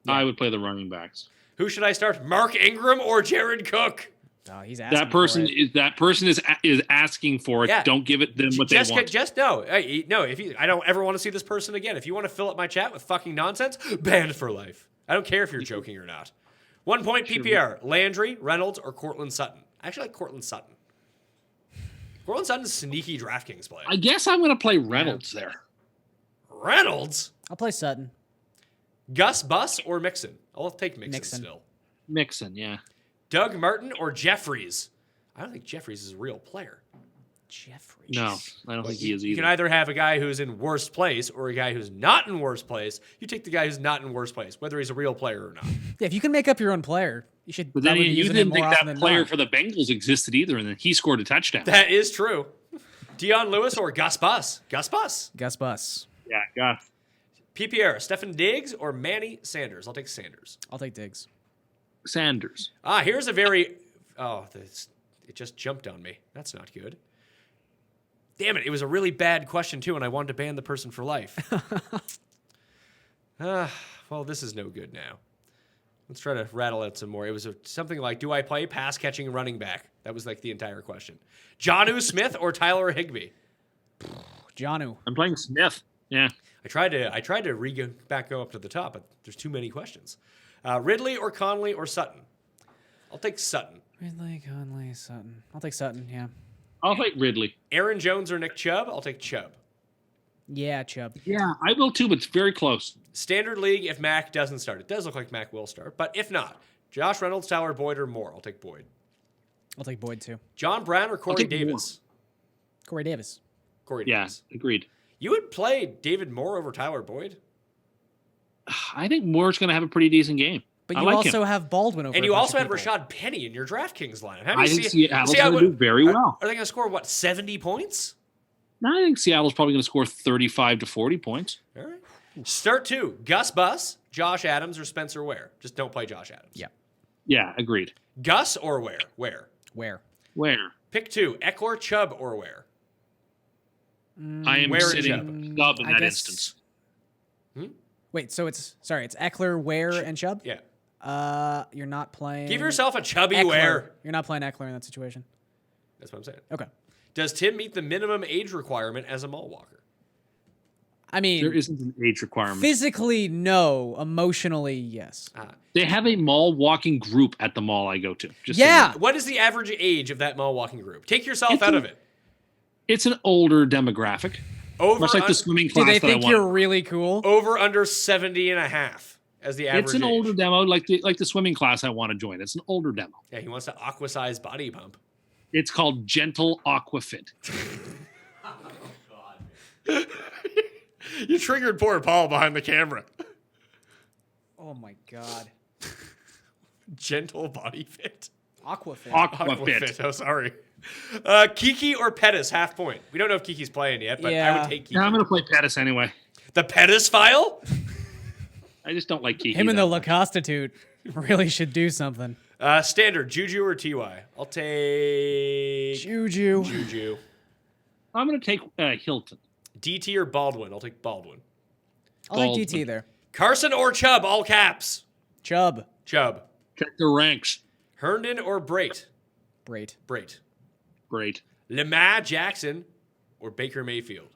I would play the running backs. Who should I start? Mark Ingram or Jared Cook? Oh, he's asking That person for it. is asking for it. Yeah. Don't give it them what they want. Just no. No, I don't ever want to see this person again. If you want to fill up my chat with fucking nonsense, banned for life. I don't care if you're joking or not. 1 point PPR. Landry, Reynolds, or Cortland Sutton. I actually like Cortland Sutton. Cortland Sutton's a sneaky DraftKings play. I guess I'm going to play Reynolds there. Reynolds? I'll play Sutton. Gus Bus or Mixon? I'll take Mixon Mixon. still. Mixon, yeah. Doug Martin or Jeffries? I don't think Jeffries is a real player. Jeffries. No, I don't think he is You can either. either have a guy who's in worst place or a guy who's not in worst place. You take the guy who's not in worst place, whether he's a real player or not. Yeah, if you can make up your own player, you should. But then probably be you using didn't him think more often that than player not. for the Bengals existed either, and then he scored a touchdown. That is true. Deion Lewis or Gus Bus? Gus Bus. Gus Bus. Yeah, God. PPR, Stefan Diggs or Manny Sanders? I'll take Sanders. I'll take Diggs. Sanders. Here's a very Oh, it just jumped on me. That's not good. Damn it. It was a really bad question, too, and I wanted to ban the person for life. Well, this is no good now. Let's try to rattle out some more. It was something like, do I play pass catching running back? That was like the entire question. Jonnu Smith or Tyler Higbee? Jonnu. I'm playing Smith. Yeah. I tried to go up to the top, but there's too many questions. Ridley or Conley or Sutton? I'll take Sutton. Ridley, Conley, Sutton. I'll take Sutton, yeah. I'll take Ridley. Aaron Jones or Nick Chubb? I'll take Chubb. Yeah, Chubb. Yeah, I will too, but it's very close. Standard league if Mac doesn't start. It does look like Mac will start, but if not, Josh Reynolds, Tyler Boyd, or Moore? I'll take Boyd. I'll take Boyd, too. John Brown or Corey Davis? Corey Davis. Corey Yeah, Davis. agreed. You would play David Moore over Tyler Boyd? I think Moore's going to have a pretty decent game. But I you like also him. have Baldwin over And a you bunch also of had people. Rashad Penny in your DraftKings lineup. How do I you think see Seattle's how going to do very well. Are they going to score, 70 points? No, I think Seattle's probably going to score 35 to 40 points. All right. Start 2. Gus Bus, Josh Adams, or Spencer Ware. Just don't play Josh Adams. Yeah. Yeah, agreed. Gus or Ware? Where? Where? Pick 2. Eckler, Chubb, or Ware? I am Where is sitting Chubb in I that guess- instance. Wait, so it's Eckler, Ware, and Chubb? Yeah. You're not playing. Give yourself a chubby Eckler. Ware. You're not playing Eckler in that situation. That's what I'm saying. Okay. Does Tim meet the minimum age requirement as a mall walker? I mean, There isn't an age requirement. physically, no. Emotionally, yes. They have a mall walking group at the mall I go to. Just so Yeah. you know. What is the average age of that mall walking group? Take yourself It's out a- of it. It's an older demographic. Over, Much like the un- swimming Do class they that I think want. you're really cool? over under 70 and a half as the average It's an age. older demo, like the swimming class I want to join. It's an older demo. Yeah, he wants to aquasize body pump. It's called Gentle Aquafit. You triggered poor Paul behind the camera. Oh my god. Gentle body fit. Aquafit. Aquafit. Oh, sorry. Kiki or Pettis, half point. We don't know if Kiki's playing yet, but I Yeah. would take Kiki. No, I'm going to play Pettis anyway. The Pettis file? I just don't like Kiki. Him and that the much. Lacostitute really should do something. Standard, Juju or TY? I'll take Juju. Juju. I'm going to take Hilton. DT or Baldwin? I'll take Baldwin. I like Baldwin. DT there. Carson or Chubb? All caps. Chubb. Chubb. Check their ranks. Herndon or Brait? Brait. Brait. Great. Lamar Jackson or Baker Mayfield?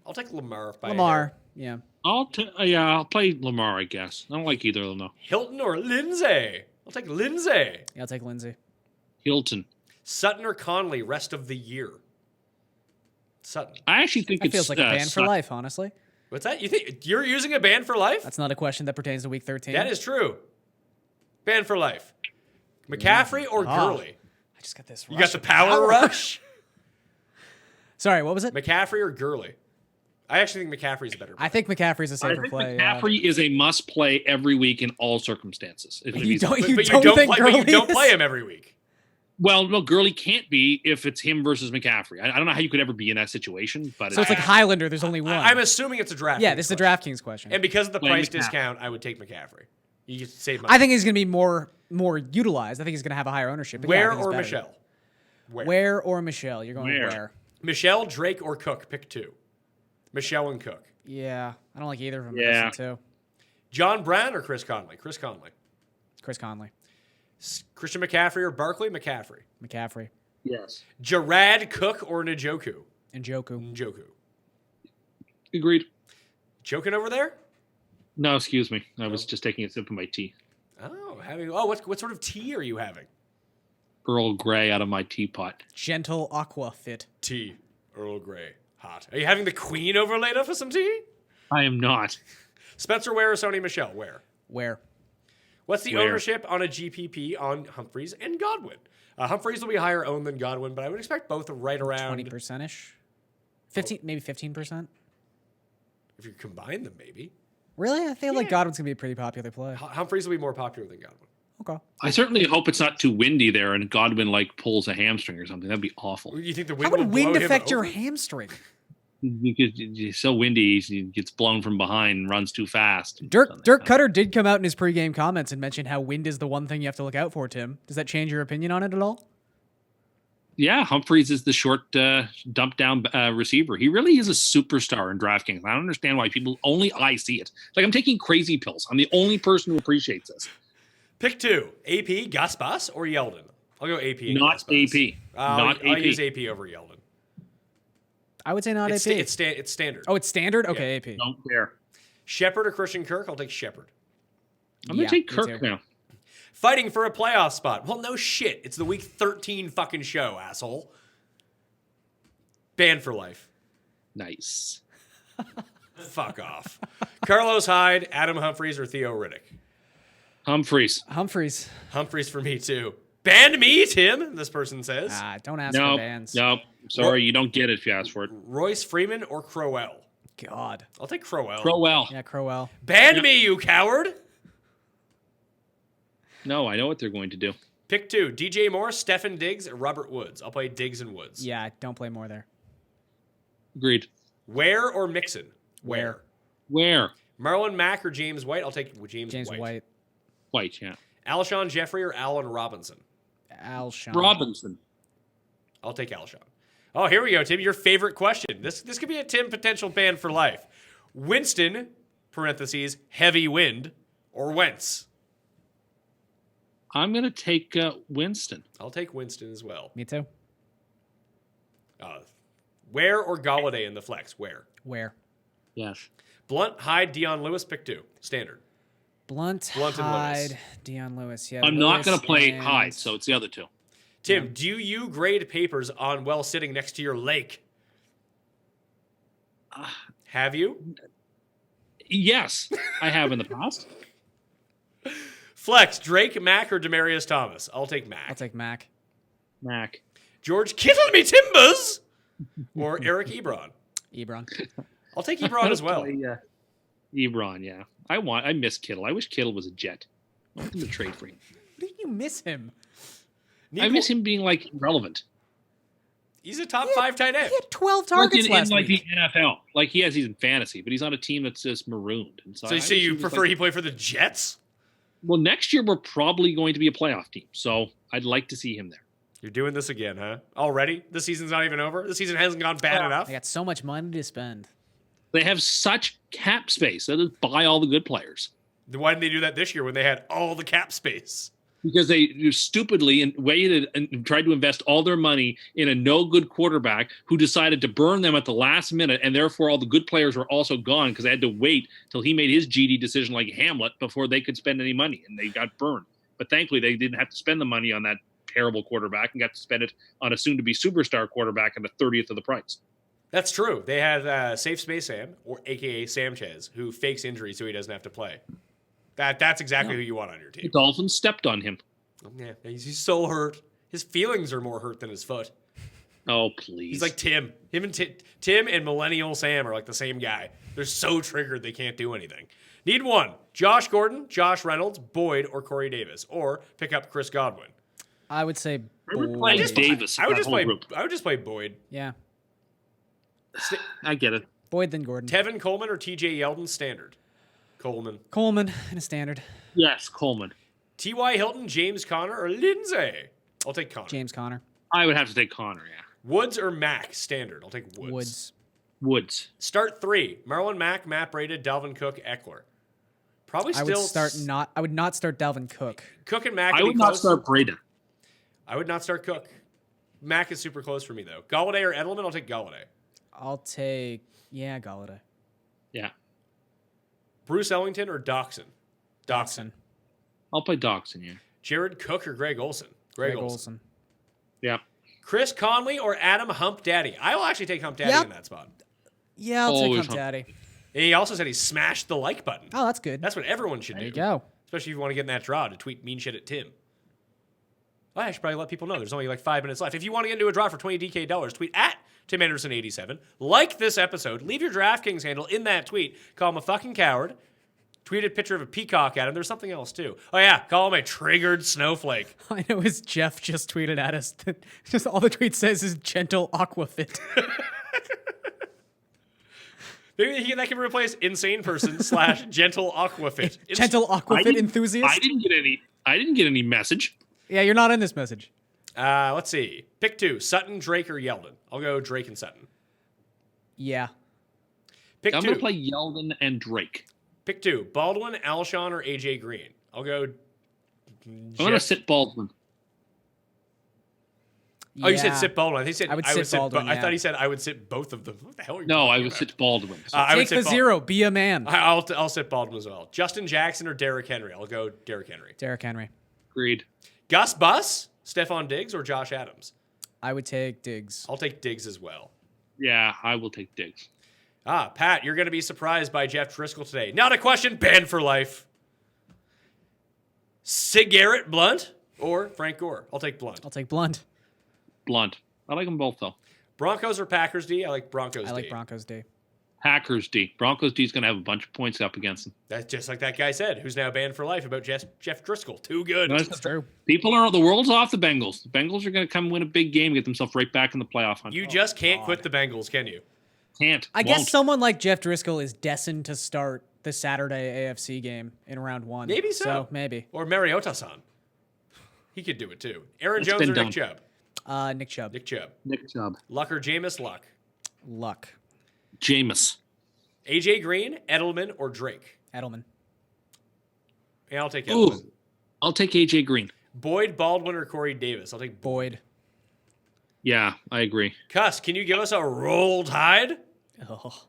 I'll take Lamar. By a Lamar. hair. Yeah. I'll play Lamar, I guess. I don't like either of them, though. Hilton or Lindsay? I'll take Lindsay. Yeah, I'll take Lindsay. Hilton. Sutton or Conley rest of the year? Sutton. I actually think That it's feels like a ban for Sutton. life, honestly. What's that? You think you're using a ban for life? That's not a question that pertains to week 13. That is true. Ban for life. McCaffrey or Gurley? I just got this. You got the power rush? Sorry, what was it? McCaffrey or Gurley? I actually think McCaffrey's a better I think McCaffrey's a I safer think play. yeah. McCaffrey is a must play every week in all circumstances. If You he's- don't- But you you don't don't think play, but you Gurley don't is? play him every week. Well, no, Gurley can't be if it's him versus McCaffrey. I don't know how you could ever be in that situation, but So it's like Highlander. There's only one. I'm assuming it's a draft. yeah, this is a DraftKings question. And because of the Play price McCaffrey. discount, I would take McCaffrey. You get to save money. I think he's going to be more utilized. I think he's going to have a higher ownership. but yeah, I Where think he's or better. Michelle? Where or Michelle? You're going Where? where? Michelle, Drake, or Cook? Pick two. Michelle and Cook. Yeah, I don't like either of them. Yeah. Too. John Brown or Chris Conley? Chris Conley. Chris Conley, Christian McCaffrey or Barkley? McCaffrey. McCaffrey, yes, Jarrad Cook or Njoku? and Joku. Njoku. agreed. Joking over there? No, excuse me. I was just taking a sip of my tea. What sort of tea are you having? Earl Grey out of my teapot. Gentle Aqua Fit. Tea. Earl Grey. Hot. Are you having the Queen overlaid off of some tea? I am not. Spencer Ware or Sony Michelle? Where? Where? What's the Where? ownership on a GPP on Humphries and Godwin? Humphries will be higher owned than Godwin, but I would expect both right around 20% ish. 15, maybe 15%. if you combine them, maybe. Really? I feel like Yeah. Godwin's gonna be a pretty popular play. Humphries will be more popular than Godwin. Okay. I certainly hope it's not too windy there and Godwin like pulls a hamstring or something. That'd be awful. You think the How wind will would wind blow him affect your over? hamstring? Because he's so windy, he gets blown from behind and runs too fast. Dirk Cutter did come out in his pregame comments and mention how wind is the one thing you have to look out for, Tim. Does that change your opinion on it at all? Yeah, Humphries is the short dump down receiver. He really is a superstar in DraftKings. I don't understand why only I see it. Like I'm taking crazy pills. I'm the only person who appreciates this. Pick 2. AP, Gaspas, or Yeldon? I'll go AP. And Not Gaspas. AP. I'll use AP over Yeldon. I would say not It's, AP. it's standard. Oh, it's standard? Okay, AP. Don't care. Shepard or Christian Kirk? I'll take Shepard. I'm going to take me Kirk too. now. Fighting for a playoff spot. Well, no shit. It's the week 13 fucking show, asshole. Banned for life. Nice. Fuck off. Carlos Hyde, Adam Humphries, or Theo Riddick? Humphries. Humphries for me, too. Ban me, Tim, this person says. Don't ask for bans. Nope. Sorry, you don't get it if you ask for it. Royce Freeman or Crowell? God. I'll take Crowell. Crowell. Yeah, Crowell. Ban me, you coward! No, I know what they're going to do. Pick 2. DJ Moore, Stephen Diggs, or Robert Woods? I'll play Diggs and Woods. Yeah, don't play more there. Agreed. Ware or Mixon? Where? Marlon Mack or James White? I'll take James White. White, yeah. Alshon Jeffrey or Allen Robinson? Alshon. Robinson. I'll take Alshon. Oh, here we go, Tim. Your favorite question. This could be a Tim potential ban for life. Winston, parentheses, heavy wind, or Wentz? I'm going to take Winston. I'll take Winston as well. Me too. Ware or Galladay in the flex? Where? Yes. Blunt, Hyde, Dion Lewis, pick 2. Standard. Blunt and Hyde, Lewis. Dion Lewis. Yeah, I'm not Lewis going to play and- Hyde, so it's the other two. Tim, do you grade papers on while sitting next to your lake? Have you? Yes, I have in the past. Flex, Drake, Mack, or Demarius Thomas? I'll take Mack. I'll take Mac. Mac. George Kittle me Timbers or Eric Ebron? Ebron. I'll take Ebron as well. Ebron, yeah. I miss Kittle. I wish Kittle was a Jet. I want them to trade for him. How do you miss him? I miss him being like relevant. He's a top 5 tight end. He had 12 Like targets in last like week. the NFL. Like he's in fantasy, but he's on a team that's just marooned. And So I wish you was prefer he play for the Jets? Well, next year we're probably going to be a playoff team, so I'd like to see him there. You're doing this again, huh? Already? The season's not even over? The season hasn't gone bad enough? I got so much money to spend. They have such cap space. They just buy all the good players. Then why didn't they do that this year when they had all the cap space? Because they stupidly and waited and tried to invest all their money in a no-good quarterback who decided to burn them at the last minute, and therefore all the good players were also gone because they had to wait till he made his GD decision like Hamlet before they could spend any money, and they got burned. But thankfully, they didn't have to spend the money on that terrible quarterback and got to spend it on a soon-to-be superstar quarterback at a 30th of the price. That's true. They had Safe Space Sam, or a.k.a. Sanchez, who fakes injury so he doesn't have to play. That's exactly who you want on your team. The Dolphins stepped on him. Yeah, he's so hurt. His feelings are more hurt than his foot. Oh, please. He's like Tim. Tim and Millennial Sam are like the same guy. They're so triggered they can't do anything. Need one. Josh Gordon, Josh Reynolds, Boyd, or Corey Davis. Or pick up Chris Godwin. I would say Remember playing Boyd. Davis. I would that just whole play. group. I would just play Boyd. Yeah. I get it. Boyd then Gordon. Tevin Coleman or T.J. Yeldon standard. Coleman. Coleman in a standard. Yes, Coleman. T.Y. Hilton, James Conner, or Lindsay. I'll take Conner. James Conner. I would have to take Connor, yeah. Woods or Mack standard. I'll take Woods. Woods. Start 3. Marlon Mack, Matt Breida, Dalvin Cook, Eckler. Probably I still would not start Dalvin Cook. Cook and Mack. I would not start Breda. I would not start Cook. Mack is super close for me though. Galladay or Edelman? I'll take Galladay. I'll take Galladay. Yeah. Bruce Ellington or Doxson? Dawson. I'll play Doxson, yeah. Jared Cook or Greg Olson? Greg Olson. Yeah. Chris Conley or Adam Hump Daddy? I will actually take Hump Daddy Yep. in that spot. Yeah, I'll take Always Hump Hump. Daddy. And he also said he smashed the like button. Oh, that's good. That's what everyone should There do. you go. Especially if you want to get in that draw to tweet mean shit at Tim. Well, I should probably let people know there's only like 5 minutes left. If you want to get into a draw for $20 DK, tweet at Tim Anderson87. Like this episode. Leave your DraftKings handle in that tweet. Call him a fucking coward. Tweet a picture of a peacock at him. There's something else too. Oh yeah, call him a triggered snowflake. I know his Jeff just tweeted at us that just all the tweet says is gentle aquafit. Maybe that can replace insane person / gentle aquafit. Gentle aquafit enthusiast. I didn't get any message. Yeah, you're not in this message. Let's see. Pick 2: Sutton, Drake, or Yeldon. I'll go Drake and Sutton. Yeah. Pick I'm 2. going to play Yeldon and Drake. Pick 2: Baldwin, Alshon, or AJ Green. I'll go. I'm going to sit Baldwin. Oh, you said sit Baldwin. I think he said I would sit Baldwin, I yeah. thought he said I would sit both of them. What the hell are you No, talking I would about? sit Baldwin. I would Take sit the 0. Be a man. I'll sit Baldwin as well. Justin Jackson or Derrick Henry. I'll go Derrick Henry. Derrick Henry. Agreed. Gus Bus, Stephon Diggs, or Josh Adams. I would take Diggs. I'll take Diggs as well. Yeah, I will take Diggs. Pat, you're going to be surprised by Jeff Driscoll today. Not a question, banned for life. Garrett Blunt or Frank Gore. I'll take Blunt. I'll take Blunt. Blunt. I like them both, though. Broncos or Packers D? I like Broncos D. I like Broncos D. Packers D. Broncos D is going to have a bunch of points up against them. That's just like that guy said, who's now banned for life about Jeff Driscoll. Too good. That's true. People are the world's off the Bengals. The Bengals are going to come win a big game, get themselves right back in the playoff hunt. You just can't quit the Bengals, can you? Can't. I guess Won't. someone like Jeff Driscoll is destined to start the Saturday AFC game in round 1. Maybe so. Maybe. Or Mariota-san. He could do it too. Aaron It's Jones been or done. Nick Chubb? Nick Chubb. Nick Chubb. Nick Chubb. Luck or Jameis? Luck. Luck. Jameis. AJ Green, Edelman, or Drake? Edelman. Yeah, I'll take Edelman. Ooh. I'll take AJ Green. Boyd, Baldwin, or Corey Davis? I'll take Boyd. Yeah, I agree. Cuss, can you give us a roll tide? Oh.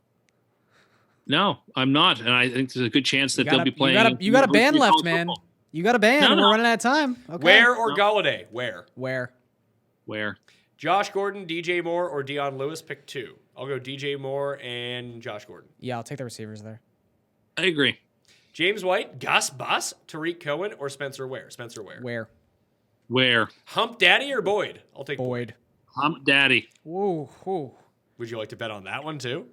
No, I'm not, and I think there's a good chance that they'll be playing. You got a band left, college man. football. You got a band. No, and no. We're running out of time. Okay. Where or Galladay? Where? Where? Josh Gordon, DJ Moore, or Deion Lewis? Pick 2. I'll go DJ Moore and Josh Gordon. Yeah, I'll take the receivers there. I agree. James White, Gus Bus, Tariq Cohen, or Spencer Ware? Spencer Ware. Where? Hump Daddy or Boyd? I'll take Boyd. Hump Daddy. Whoa. Would you like to bet on that one too?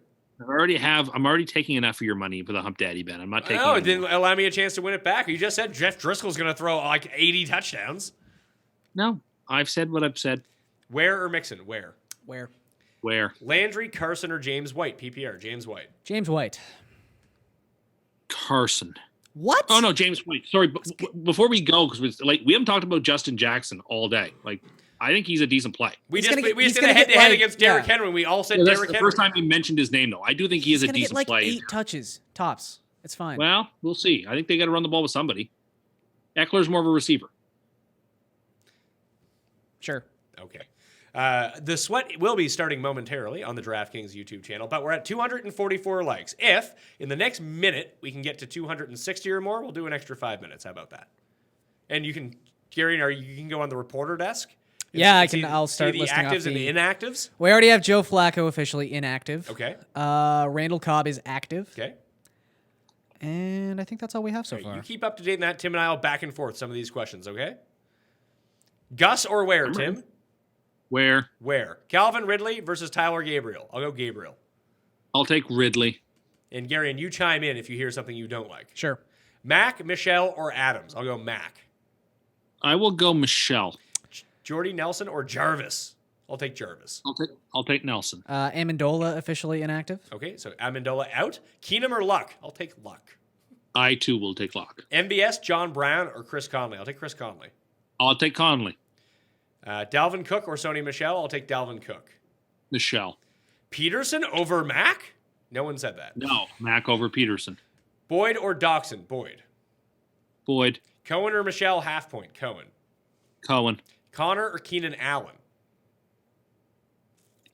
I'm already taking enough of your money for the Hump Daddy bet. I'm not taking. No, it any didn't more. allow me a chance to win it back. You just said Jeff Driscoll's going to throw like 80 touchdowns. No, I've said what I've said. Ware or Mixon? Where? Where? Landry, Carson, or James White? PPR. James White. James White. Carson. What? Oh no, James White. Sorry, before we go, because we haven't talked about Justin Jackson all day. Like, I think he's a decent play. We He's just gonna get- we he's just did a gonna get, head-to-head like- against Derrick yeah. Henry. We all said Yeah, that's Derrick the Henry. first time he mentioned his name, though. I do think he is He's a gonna get decent like play. 8 touches tops. It's fine. Well, we'll see. I think they got to run the ball with somebody. Eckler's more of a receiver. Sure. Okay. The sweat will be starting momentarily on the DraftKings YouTube channel, but we're at 244 likes. If in the next minute we can get to 260 or more, we'll do an extra 5 minutes. How about that? And you can, Gary, you can go on the reporter desk. and Yeah, I see- can. I'll start see the listing off actives and the the. inactives. We already have Joe Flacco officially inactive. Okay. Randall Cobb is active. Okay. And I think that's all we have so All right, far. you keep up to date in that. Tim and I will back and forth some of these questions. Okay. Gus or Ware, Tim? Where? Where? Calvin Ridley versus Tyler Gabriel. I'll go Gabriel. I'll take Ridley. And Gary, and you chime in if you hear something you don't like. Sure. Mac, Michelle, or Adams? I'll go Mac. I will go Michelle. Jordy Nelson or Jarvis? I'll take Jarvis. I'll take Nelson. Amendola officially inactive. Okay, so Amendola out. Keenum or Luck? I'll take Luck. I too will take Locke. MBS, John Brown, or Chris Conley? I'll take Chris Conley. I'll take Conley. Dalvin Cook or Sony Michelle? I'll take Dalvin Cook. Michelle. Peterson over Mac? No one said that. No. Mac over Peterson. Boyd or Doxson? Boyd. Boyd. Cohen or Michelle? Half point. Cohen. Cohen. Connor or Keenan Allen?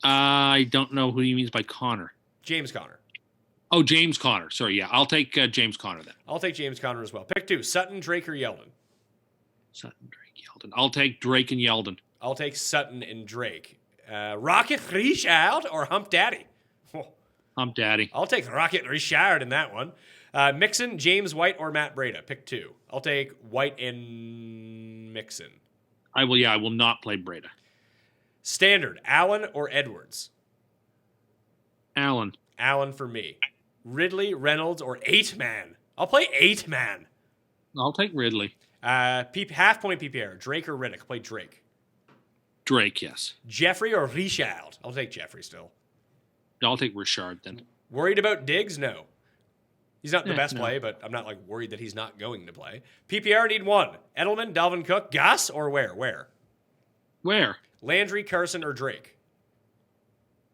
I don't know who he means by Connor. James Conner. Oh, James Conner. Sorry, yeah. I'll take James Conner then. I'll take James Conner as well. Pick 2. Sutton, Drake, or Yeldon? Sutton, Drake, Yeldon. I'll take Drake and Yeldon. I'll take Sutton and Drake. Rocket Richard or Hump Daddy? Oh, Hump Daddy. I'll take Rocket Richard in that one. Mixon, James White, or Matt Breida? Pick 2. I'll take White and Mixon. I will not play Breda. Standard, Allen or Edwards? Allen. Allen for me. Ridley, Reynolds, or 8-man? I'll play 8-man. I'll take Ridley. Half point PPR. Drake or Riddick? Play Drake. Drake, yes. Jeffrey or Richard? I'll take Jeffrey still. I'll take Richard then. Worried about Diggs? No. He's not the best no. play, but I'm not like worried that he's not going to play. PPR need one. Edelman, Dalvin Cook, Gus, or where? Where? Landry, Carson, or Drake?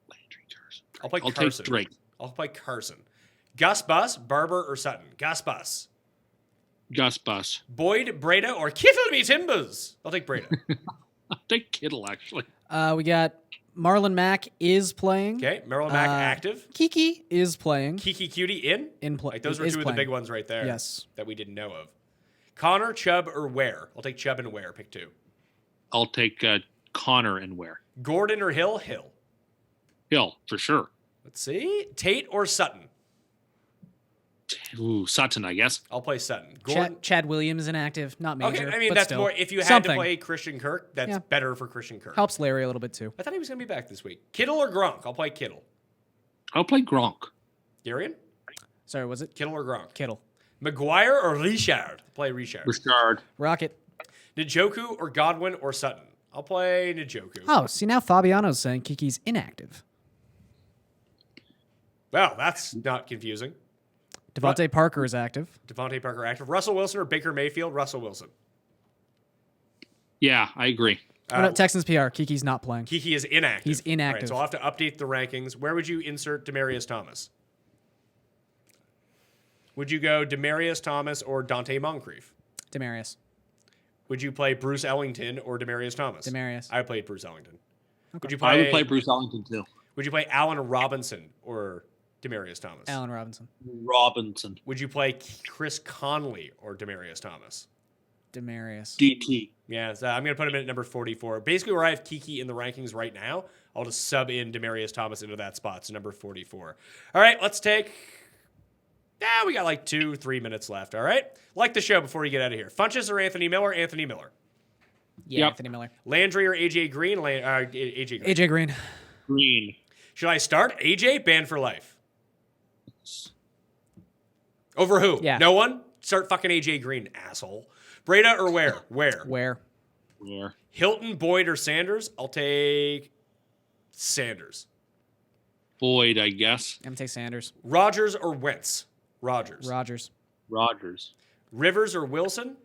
Landry, Carson. I'll play I'll Carson. take Drake. I'll play Carson. Gus Bus, Barber, or Sutton? Gus Bus. Gus Bus. Boyd, Breda, or Kittle me Timbers? I'll take Breda. I'll take Kittle, actually. We got Marlon Mack is playing. Okay, Maryland Mack active. Kiki is playing. Kiki Cutie in Play. Like those were two of the big ones right there. Yes. That we didn't know of. Connor, Chubb, or Ware? I'll take Chubb and Ware. Pick two. I'll take Connor and Ware. Gordon or Hill? Hill. Hill, for sure. Let's see. Tate or Sutton? Ooh, Sutton, I guess. I'll play Sutton. Gordon. Chad Williams inactive, not major. Okay, I mean, but that's still. more. If you had Something. to play Christian Kirk, that's Yeah. better for Christian Kirk. Helps Larry a little bit too. I thought he was going to be back this week. Kittle or Gronk? I'll play Kittle. I'll play Gronk. Garion? Sorry, was it Kittle or Gronk? Kittle? McGuire or Richard? I'll play Richard. Richard. Rocket. Njoku or Godwin or Sutton? I'll play Njoku. Oh, see now Fabiano's saying Kiki's inactive. Well, that's not confusing. Devontae Parker is active. Devontae Parker active. Russell Wilson or Baker Mayfield? Russell Wilson. Yeah, I agree. Oh, no, Texans PR. Kiki's not playing. Kiki is inactive. He's inactive. All right, so I'll have to update the rankings. Where would you insert Demaryius Thomas? Would you go Demaryius Thomas or Dante Moncrief? Demarius. Would you play Bruce Ellington or Demaryius Thomas? Demarius. I played Bruce Ellington. Okay. Would you I would play? play Bruce Ellington, too. Would you play Allen Robinson or Demaryius Thomas? Allen Robinson. Robinson. Would you play Chris Conley or Demaryius Thomas? Demarius. DT. Yeah, so I'm going to put him in at number 44. Basically, where I have Kiki in the rankings right now, I'll just sub in Demaryius Thomas into that spot. So number 44. All right, let's take. Yeah, we got like 2-3 minutes left. All right, like the show before we get out of here. Funches or Anthony Miller? Anthony Miller. Yeah, Yep. Anthony Miller. Landry or AJ Green? AJ Green. AJ Green. Green. Should I start AJ? Banned for life. Over who? Yeah. No one? Start fucking AJ Green, asshole. Breda or Ware? Where? Where? Where? Hilton, Boyd, or Sanders? I'll take Sanders. Boyd, I guess. I'm gonna take Sanders. Rodgers or Wentz? Rodgers. Rogers. Rivers or Wilson?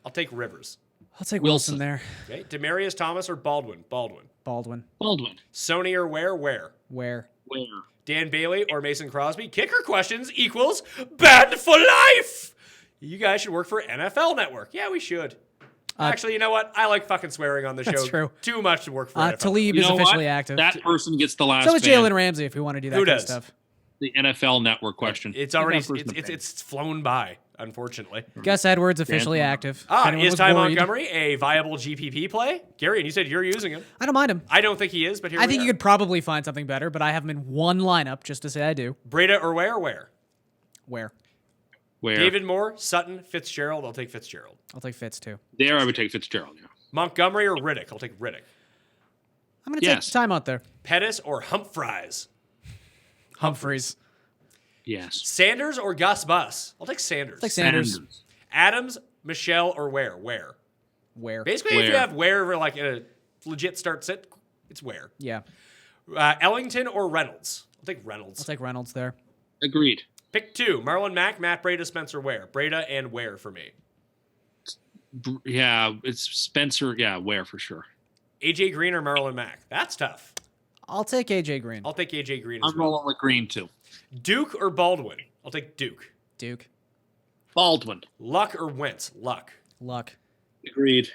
I'll take Rivers. I'll take Wilson. Wilson there. Okay. Demaryius Thomas or Baldwin? Baldwin. Baldwin. Sony or Ware? Where? Where? Where? Dan Bailey or Mason Crosby? Kicker questions equals banned for life. You guys should work for NFL Network. Yeah, we should. Actually, you know what? I like fucking swearing on the show. That's true. Too much to work for NFL. Talib You is know officially what? active. That person gets the last So is ban. Jalen Ramsey if we want to do that Who kind does? of stuff. The NFL Network question. It's already That person it's flown by, unfortunately. Gus Edwards officially active. If Ah, anyone is was Ty worried. Montgomery a viable GPP play? Gary, and you said you're using him. I don't mind him. I don't think he is, but here I we think are. you could probably find something better, but I have him in one lineup just to say I do. Breda or Ware? Where? Where? Where? David Moore, Sutton, Fitzgerald. I'll take Fitzgerald. I'll take Fitz too. There, I would take Fitzgerald. Yeah. Montgomery or Riddick? I'll take Riddick. I'm going to Yes. take time out there. Pettis or Humphries? Humphries. Yes. Sanders or Gus Bus? I'll take Sanders. I'll take Sanders. Adams, Michelle, or Ware? Where? Where? Basically, if you Ware. have Ware for like a legit start sit, it's Ware. Yeah. Ellington or Reynolds? I'll take Reynolds. I'll take Reynolds there. Agreed. Pick two. Marlon Mack, Matt Breda, Spencer Ware. Breda and Ware for me. Yeah, it's Spencer. Yeah, Where for sure. AJ Green or Marlon Mack? That's tough. I'll take AJ Green. I'll take AJ Green as I'm well. rolling with Green too. Duke or Baldwin? I'll take Duke. Duke. Baldwin. Luck or Wentz? Luck. Luck. Agreed.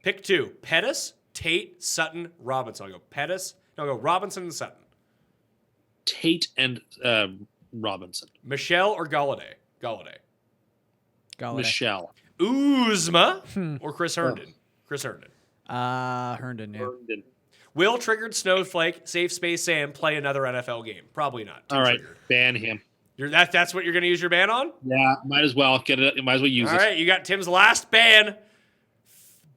Pick two. Pettis, Tate, Sutton, Robinson. I'll go Pettis. No, I'll go Robinson and Sutton. Tate and Robinson. Michelle or Galladay? Galladay. Galladay. Michelle. Uzma or Chris Herndon? Chris Herndon. Herndon, yeah. Herndon. Will Triggered Snowflake, Safe Space Sam play another NFL game? Probably not. Too All right, triggered. ban him. That's what you're going to use your ban on? Yeah, might as well get it. Might as well use All it. right, you got Tim's last ban.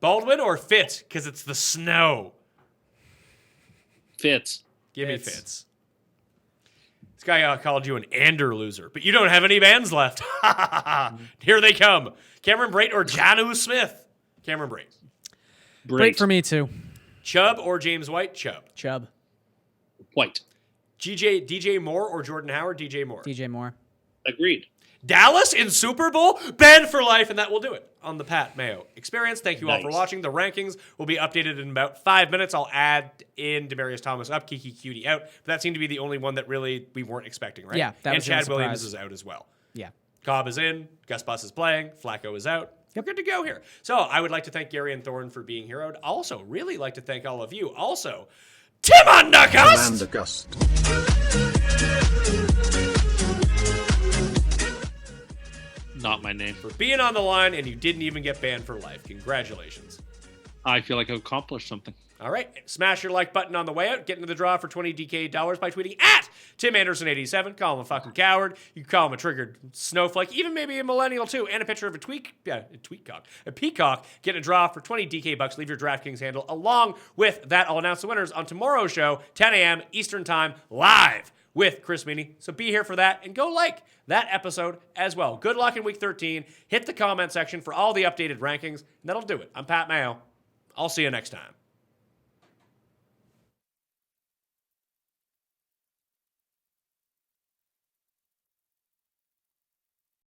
Baldwin or Fitz? Because it's the snow. Fitz. Give me Fitz. Fitz. This guy called you an Ander loser, but you don't have any bans left. Here they come. Cameron Brate or Janu Smith? Cameron Brate. Great for me too. Chubb or James White? Chubb. Chubb. White. DJ Moore or Jordan Howard? DJ Moore. DJ Moore. Agreed. Dallas in Super Bowl? Ben for life, and that will do it on the Pat Mayo Experience. Thank you all for Nice. watching. The rankings will be updated in about 5 minutes. I'll add in Demaryius Thomas up, Kiki Cutie out. But that seemed to be the only one that really we weren't expecting, right? Yeah, that and was a Chad surprise. Williams is out as well. Yeah. Cobb is in. Gus Bus is playing. Flacco is out. We're good to go here. So I would like to thank Garion Thorne for being here. I would also really like to thank all of you. Also, Tim Undergust! Not my name. For being on the line, and you didn't even get banned for life. Congratulations. I feel like I've accomplished something. All right. Smash your like button on the way out. Get into the draw for $20 DK by tweeting at Tim Anderson87. Call him a fucking coward. You can call him a triggered snowflake, even maybe a millennial too, and a picture of a peacock. Get a draw for $20 DK bucks. Leave your DraftKings handle. Along with that, I'll announce the winners on tomorrow's show, 10 a.m. Eastern Time, live with Chris Meany. So be here for that and go like that episode as well. Good luck in week 13. Hit the comment section for all the updated rankings, and that'll do it. I'm Pat Mayo. I'll see you next time.